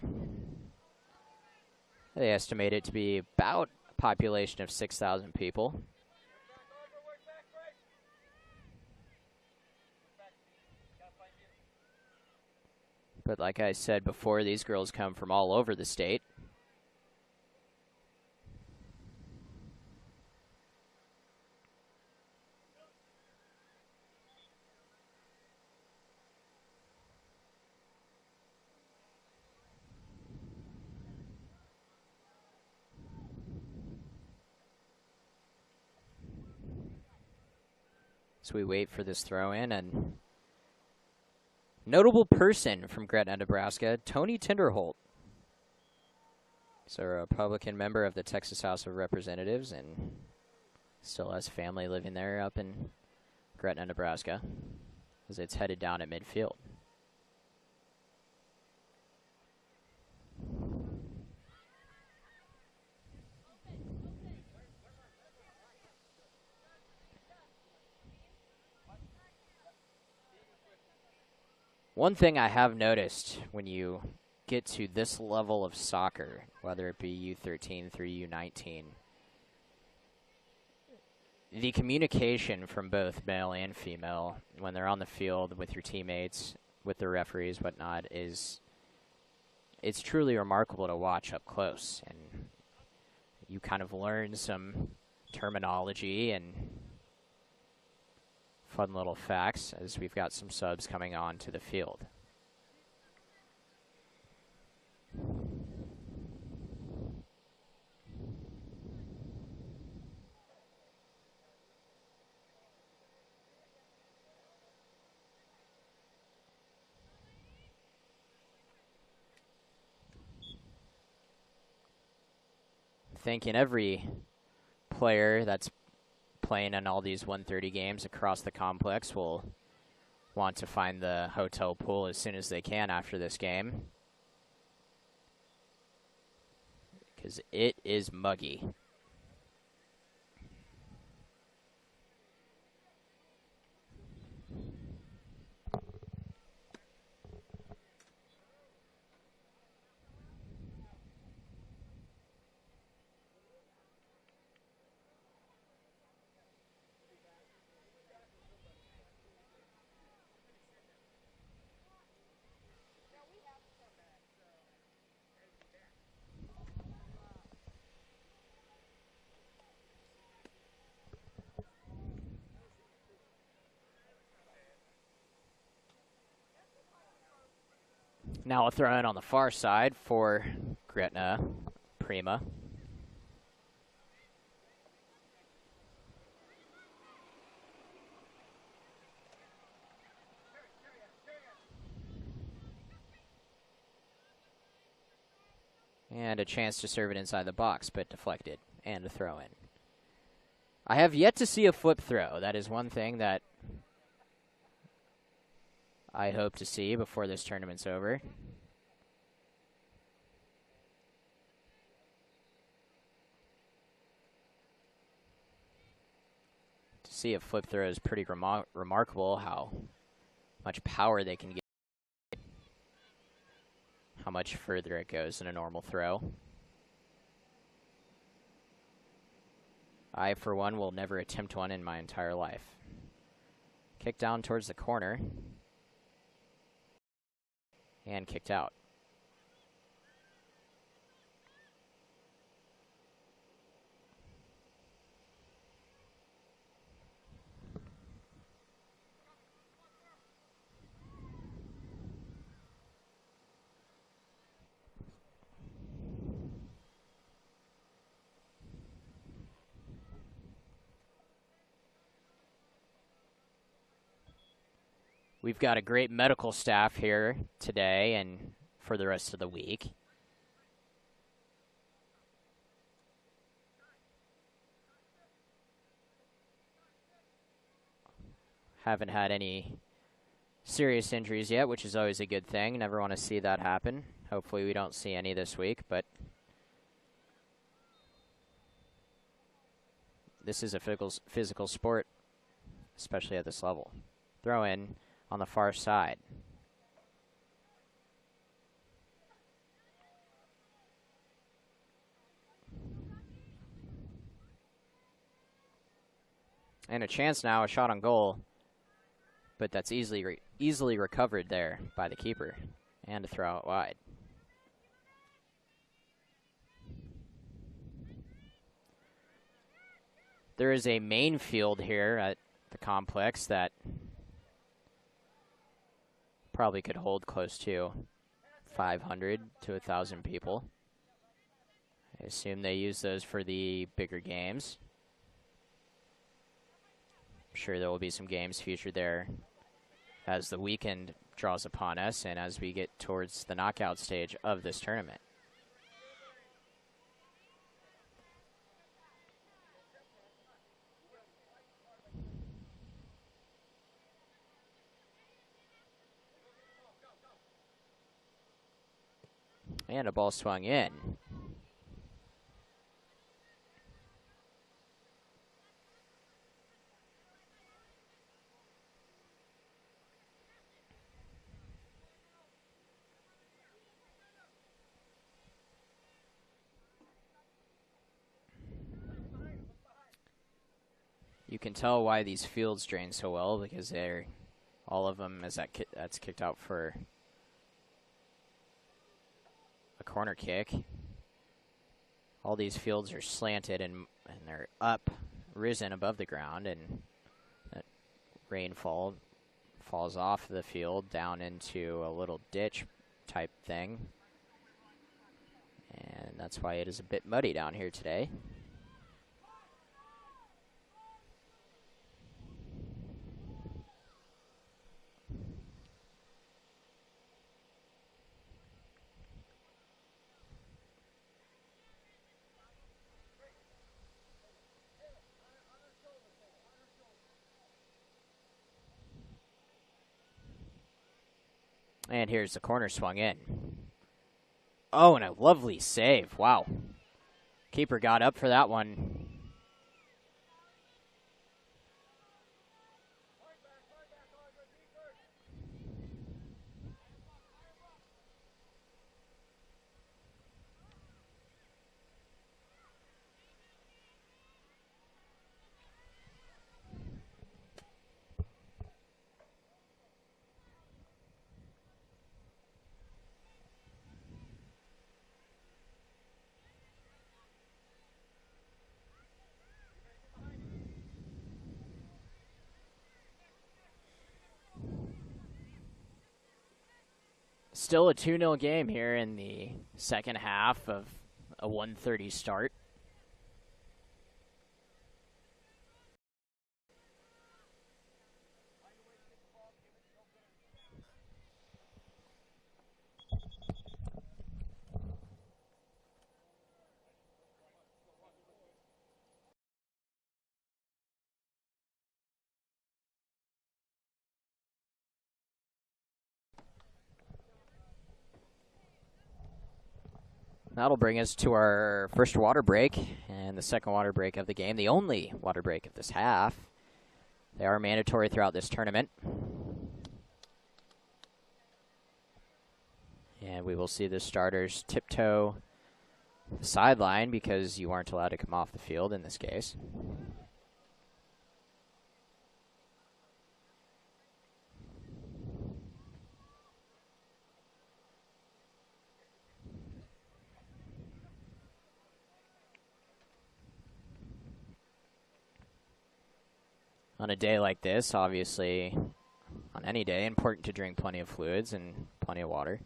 They estimate it to be about a population of 6,000 people. But like I said before, these girls come from all over the state. So we wait for this throw in, and notable person from Gretna, Nebraska, Tony Tinderholt. He's a Republican member of the Texas House of Representatives and still has family living there up in Gretna, Nebraska, as it's headed down at midfield. One thing I have noticed when you get to this level of soccer, whether it be U13 through U19, the communication from both male and female when they're on the field with your teammates, with the referees, whatnot, it's truly remarkable to watch up close. And you kind of learn some terminology and fun little facts as we've got some subs coming on to the field. Thinking every player that's playing in all these 130 games across the complex will want to find the hotel pool as soon as they can after this game, because it is muggy. Now a throw in on the far side for Gretna Prima. And a chance to serve it inside the box, but deflected, and a throw in. I have yet to see a flip throw. That is one thing that I hope to see before this tournament's over. To see a flip throw is pretty remarkable, how much power they can get, how much further it goes than a normal throw. I, for one, will never attempt one in my entire life. Kick down towards the corner. And kicked out. We've got a great medical staff here today and for the rest of the week. Haven't had any serious injuries yet, which is always a good thing. Never want to see that happen. Hopefully we don't see any this week, but this is a physical sport, especially at this level. Throw in on the far side. And a chance now, a shot on goal. But that's easily recovered there by the keeper. And a throw out wide. There is a main field here at the complex that probably could hold close to 500 to 1,000 people. I assume they use those for the bigger games. I'm sure there will be some games featured there as the weekend draws upon us and as we get towards the knockout stage of this tournament. And a ball swung in. You can tell why these fields drain so well because they're all of them as that's kicked out for a corner kick. All these fields are slanted and they're risen above the ground, and that rainfall falls off the field down into a little ditch type thing. And that's why it is a bit muddy down here today. And here's the corner swung in. Oh, and a lovely save. Wow. Keeper got up for that one. Still a 2-0 game here in the second half of a 1:30 start. That'll bring us to our first water break and the second water break of the game, the only water break of this half. They are mandatory throughout this tournament. And we will see the starters tiptoe the sideline because you aren't allowed to come off the field in this case. On a day like this, obviously, on any day, important to drink plenty of fluids and plenty of water.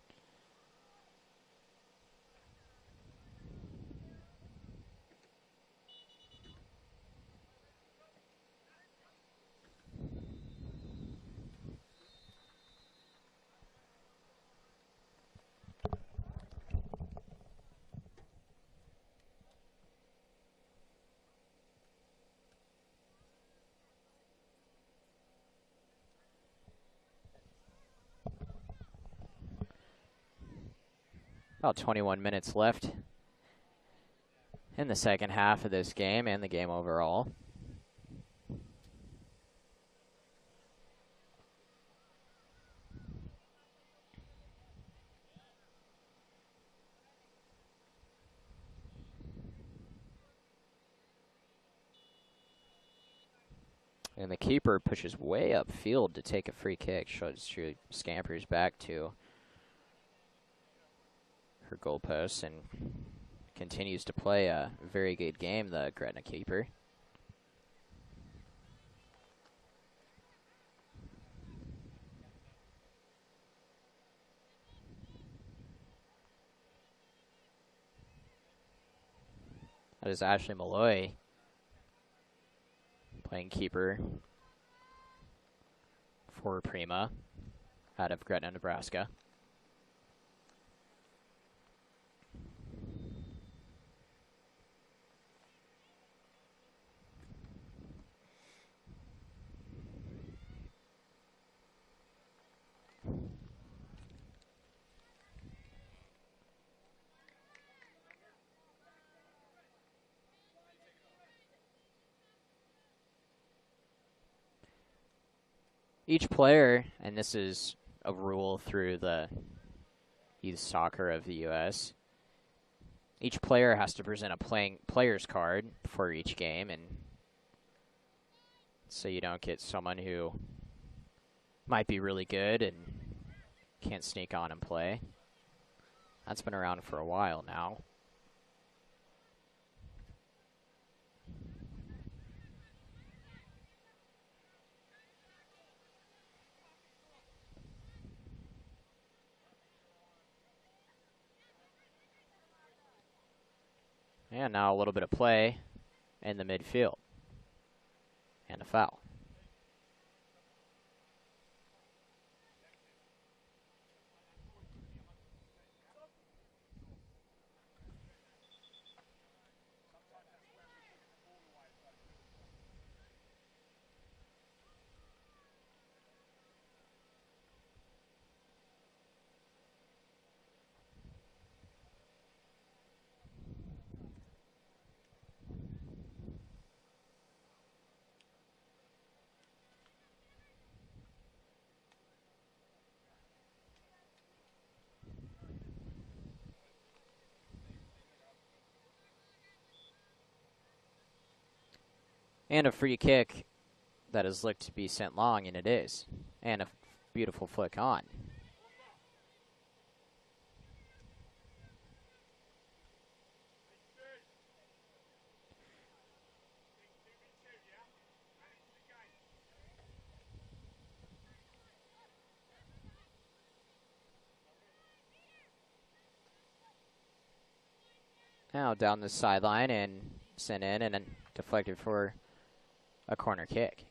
About 21 minutes left in the second half of this game and the game overall. And the keeper pushes way upfield to take a free kick. She scampers back to her goalpost and continues to play a very good game, the Gretna keeper. That is Ashley Malloy playing keeper for Prima out of Gretna, Nebraska. Each player, and this is a rule through the youth soccer of the U.S., each player has to present a player's card for each game, and so you don't get someone who might be really good and can't sneak on and play. That's been around for a while now. And now a little bit of play in the midfield. And a foul. And a free kick that is looked to be sent long, and it is. And a beautiful flick on. Now down the sideline and sent in and then deflected for a corner kick.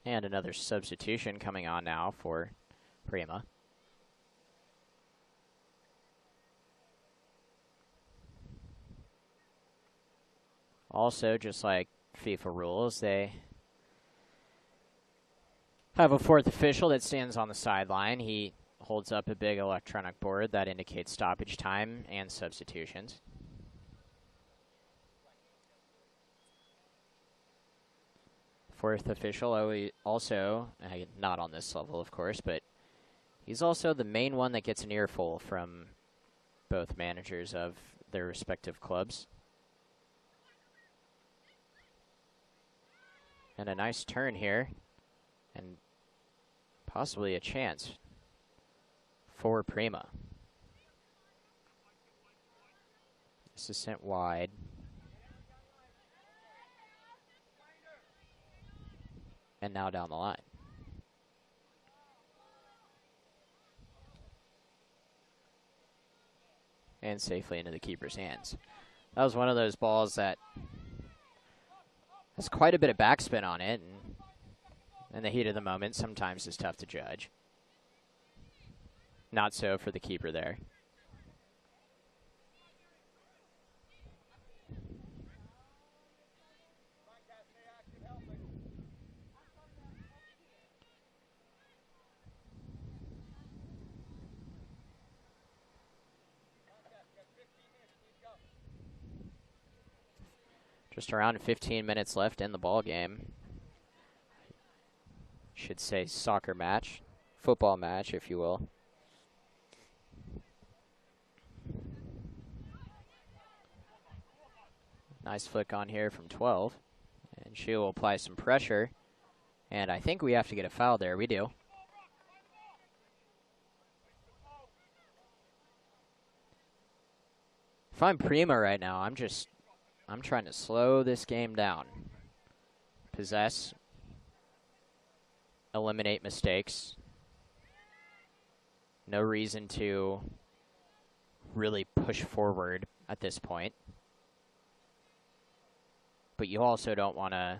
And another substitution coming on now for Prima. Also, just like FIFA rules, they have a fourth official that stands on the sideline. He holds up a big electronic board that indicates stoppage time and substitutions. Fourth official also, not on this level, of course, but he's also the main one that gets an earful from both managers of their respective clubs. And a nice turn here, and possibly a chance for Prima. This is sent wide. And now down the line. And safely into the keeper's hands. That was one of those balls that has quite a bit of backspin on it. And in the heat of the moment sometimes is tough to judge. Not so for the keeper there. Just around 15 minutes left in the ball game. Should say soccer match, football match, if you will. Nice flick on here from 12. And she will apply some pressure. And I think we have to get a foul there. We do. If I'm Prima right now, I'm trying to slow this game down. Possess. Eliminate mistakes. No reason to really push forward at this point. But you also don't want to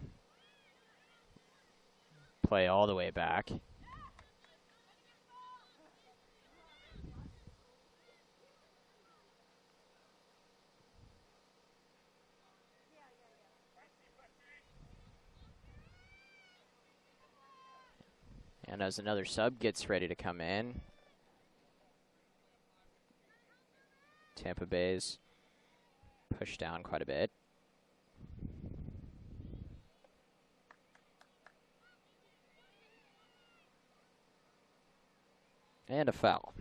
play all the way back. And as another sub gets ready to come in, Tampa Bay's pushed down quite a bit. And a foul.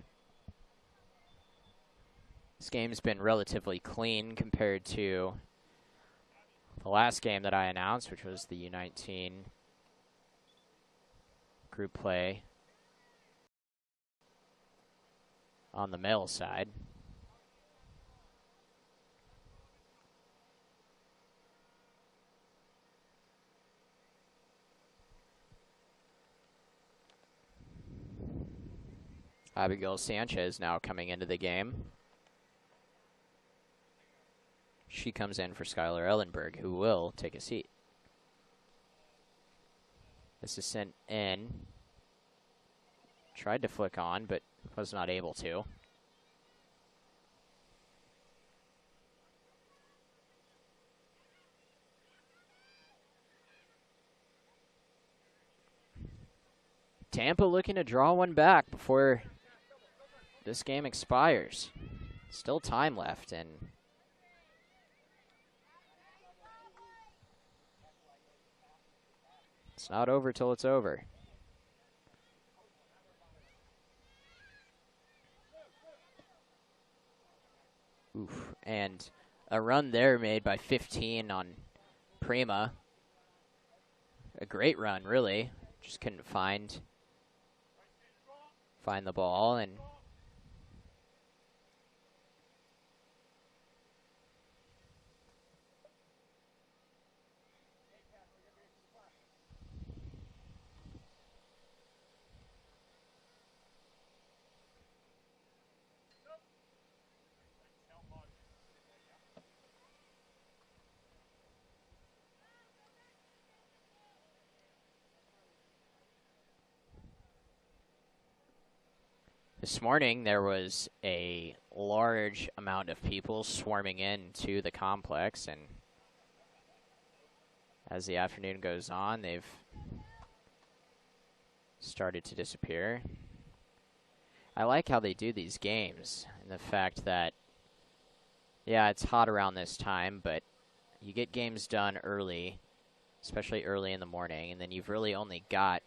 This game's been relatively clean compared to the last game that I announced, which was the U19 group play on the male side. Abigail Sanchez now coming into the game. She comes in for Skylar Ellenberg, who will take a seat. This is sent in. Tried to flick on, but was not able to. Tampa looking to draw one back before this game expires. Still time left, and it's not over till it's over. Oof. And a run there made by 15 on Prima. A great run, really. Just couldn't find the ball, and this morning, there was a large amount of people swarming into the complex, and as the afternoon goes on, they've started to disappear. I like how they do these games, and the fact that, yeah, it's hot around this time, but you get games done early, especially early in the morning, and then you've really only got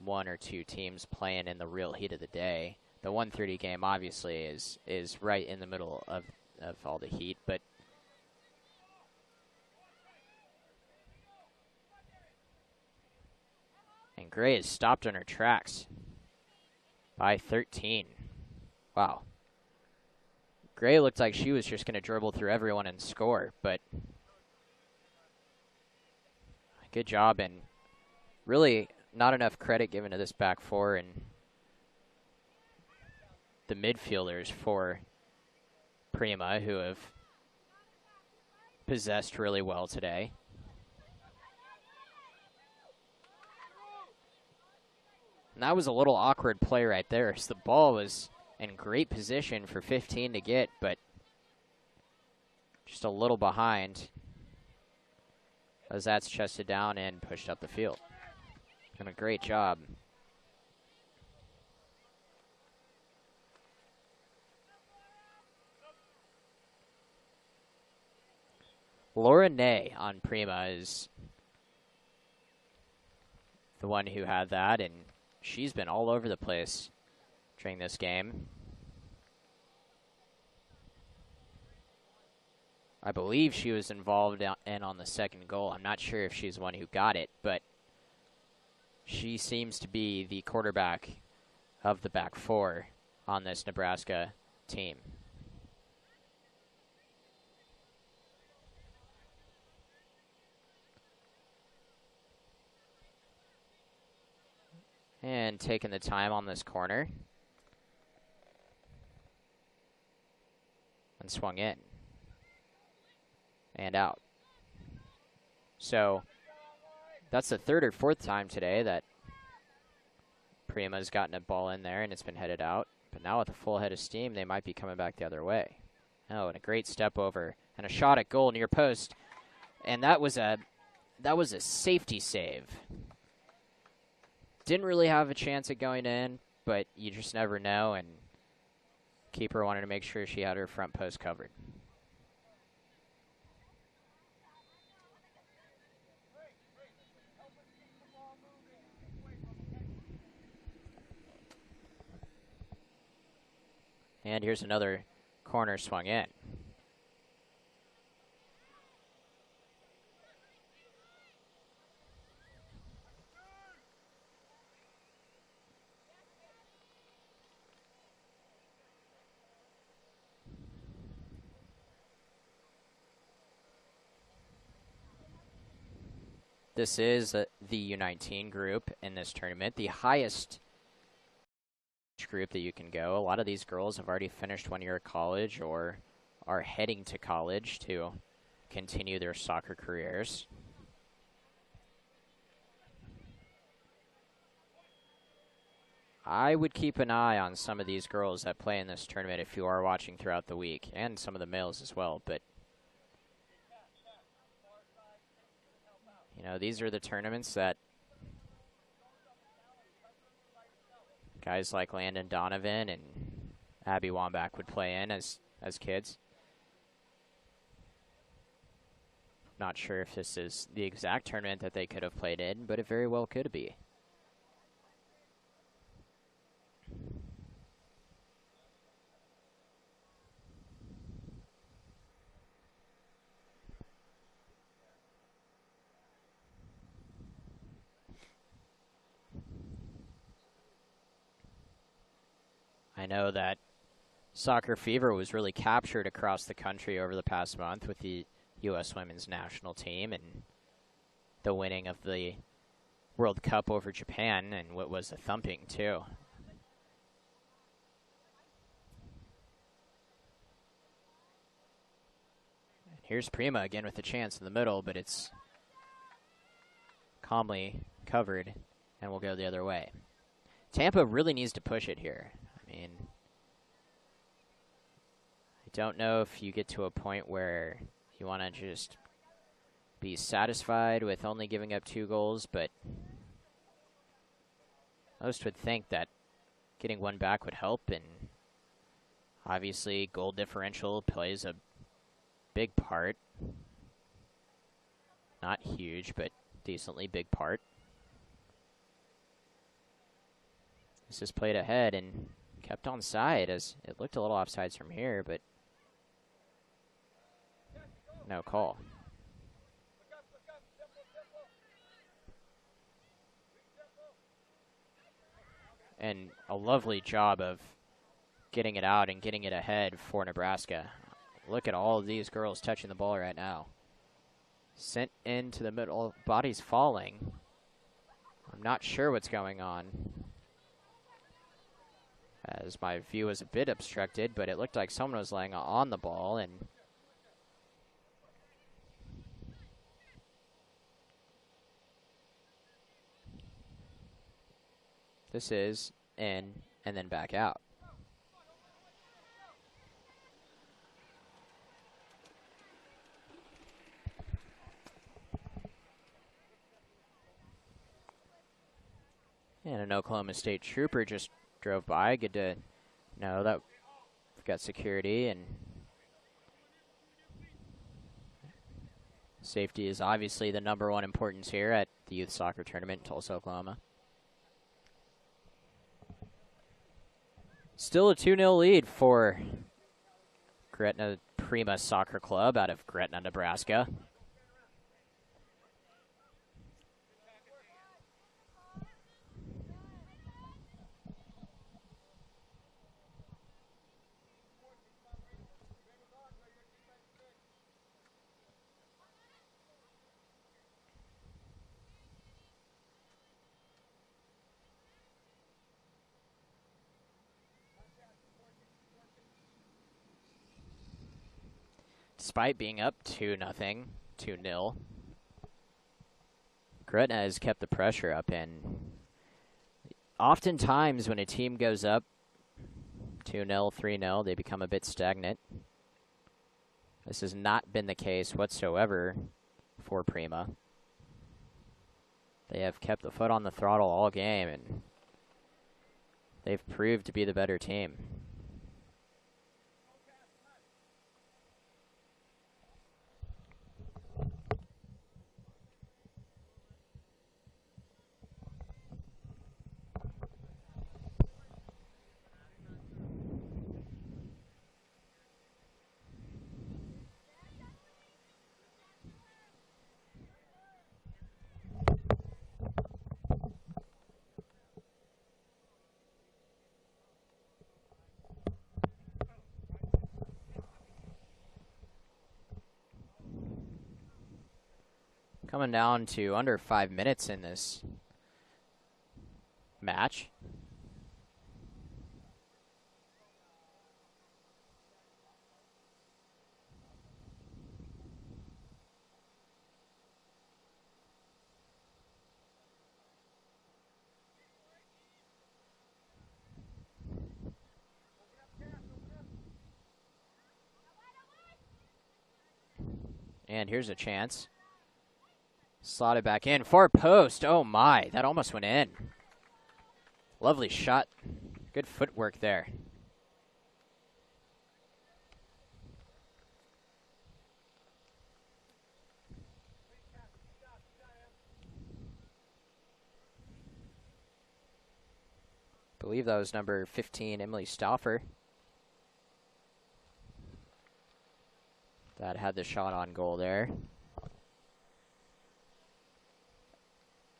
one or two teams playing in the real heat of the day. The 1:30 game obviously is right in the middle of all the heat, but and Gray is stopped on her tracks by 13. Wow. Gray looked like she was just going to dribble through everyone and score, but good job, and really not enough credit given to this back four and the midfielders for Prima, who have possessed really well today. And that was a little awkward play right there. So the ball was in great position for 15 to get, but just a little behind as that's chested down and pushed up the field. Doing a great job. Laura Ney on Prima is the one who had that, and she's been all over the place during this game. I believe she was involved in on the second goal. I'm not sure if she's the one who got it, but she seems to be the quarterback of the back four on this Nebraska team. And taking the time on this corner. And swung in. And out. So that's the third or fourth time today that Prima's gotten a ball in there and it's been headed out. But now with a full head of steam, they might be coming back the other way. Oh, and a great step over and a shot at goal near post. And that was a safety save. Didn't really have a chance at going in, but you just never know, and keeper wanted to make sure she had her front post covered. And here's another corner swung in. This is the U19 group in this tournament, the highest group that you can go. A lot of these girls have already finished 1 year of college or are heading to college to continue their soccer careers. I would keep an eye on some of these girls that play in this tournament if you are watching throughout the week, and some of the males as well, but you know, these are the tournaments that guys like Landon Donovan and Abby Wambach would play in as kids. Not sure if this is the exact tournament that they could have played in, but it very well could be. I know that soccer fever was really captured across the country over the past month with the U.S. women's national team and the winning of the World Cup over Japan, and what was a thumping, too. And here's Prima again with a chance in the middle, but it's calmly covered and will go the other way. Tampa really needs to push it here. I mean, I don't know if you get to a point where you want to just be satisfied with only giving up 2 goals, but most would think that getting one back would help, and obviously goal differential plays a big part. Not huge, but decently big part. This is played ahead and kept on side, as it looked a little offsides from here, but no call. And a lovely job of getting it out and getting it ahead for Nebraska. Look at all of these girls touching the ball right now. Sent into the middle, bodies falling. I'm not sure what's going on, as my view was a bit obstructed, but it looked like someone was laying on the ball, and This is in and then back out. And an Oklahoma State trooper just drove by. Good to know that we've got security, and safety is obviously the #1 importance here at the youth soccer tournament in Tulsa, Oklahoma. Still a 2-0 lead for Gretna Prima Soccer Club out of Gretna, Nebraska. Despite being up 2-0, Gretna has kept the pressure up, and oftentimes when a team goes up 2-0, 3-0, they become a bit stagnant. This has not been the case whatsoever for Prima. They have kept the foot on the throttle all game, and they've proved to be the better team. Coming down to under 5 minutes in this match. And here's a chance. Slotted back in. Far post. Oh, my. That almost went in. Lovely shot. Good footwork there. I believe that was number 15, Emily Stauffer, that had the shot on goal there.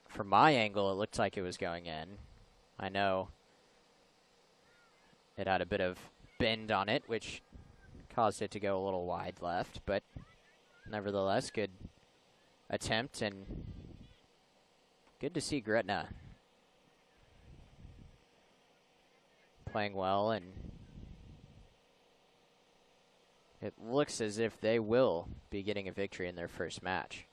From my angle, it looked like it was going in. I know it had a bit of bend on it, which caused it to go a little wide left, but nevertheless, good attempt, and good to see Gretna playing well, and it looks as if they will be getting a victory in their first match.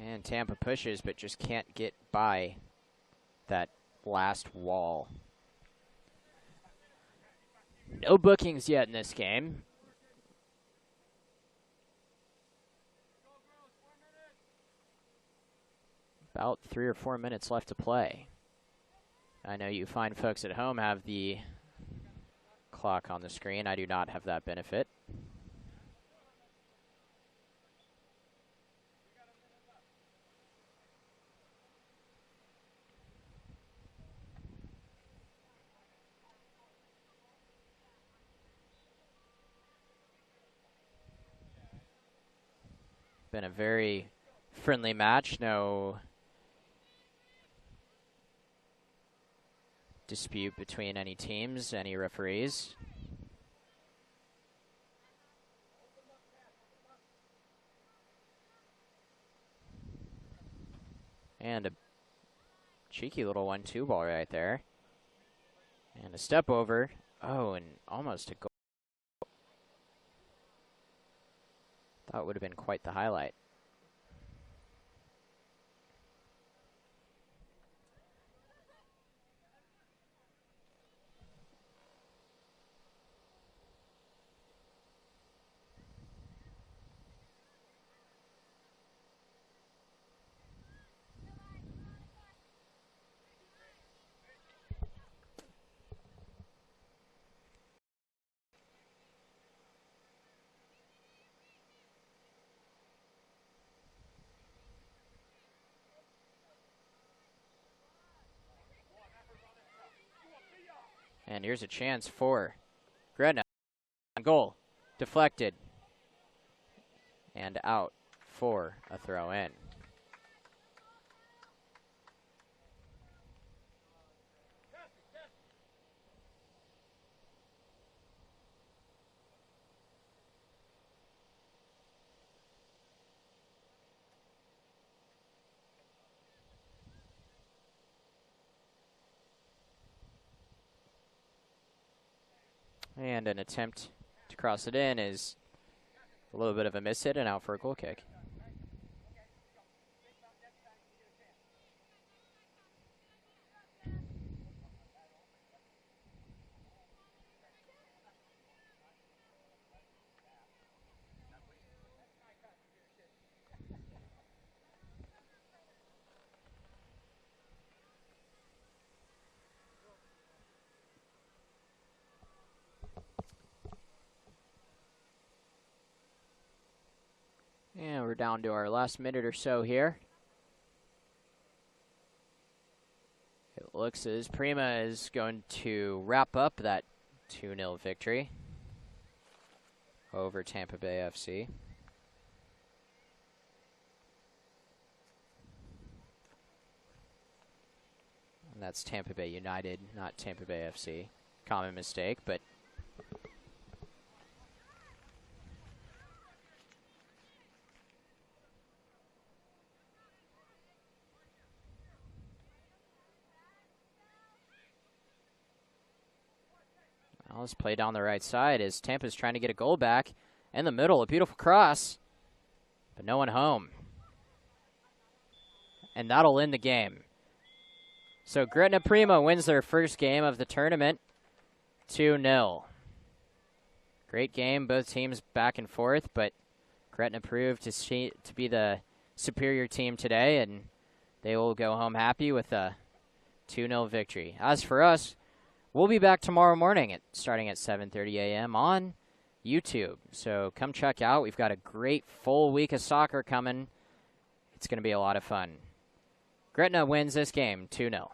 And Tampa pushes, but just can't get by that last wall. No bookings yet in this game. About 3 or 4 minutes left to play. I know you fine folks at home have the clock on the screen. I do not have that benefit. Been a very friendly match. No dispute between any teams, any referees. And a cheeky little 1-2 ball right there. And a step over. Oh, and almost a goal. That would have been quite the highlight. And here's a chance for Gretna. Goal. Deflected. And out for a throw in. And an attempt to cross it in is a little bit of a miss hit and out for a goal kick. And we're down to our last minute or so here. It looks as Prima is going to wrap up that 2-0 victory over Tampa Bay FC. And that's Tampa Bay United, not Tampa Bay FC. Common mistake, but well, let's play down the right side as Tampa's trying to get a goal back. In the middle, a beautiful cross, but no one home. And that'll end the game. So Gretna Prima wins their first game of the tournament, 2-0. Great game, both teams back and forth, but Gretna proved to be the superior team today, and they will go home happy with a 2-0 victory. As for us, we'll be back tomorrow morning starting at 7:30 a.m. on YouTube. So come check out. We've got a great full week of soccer coming. It's going to be a lot of fun. Gretna wins this game 2-0.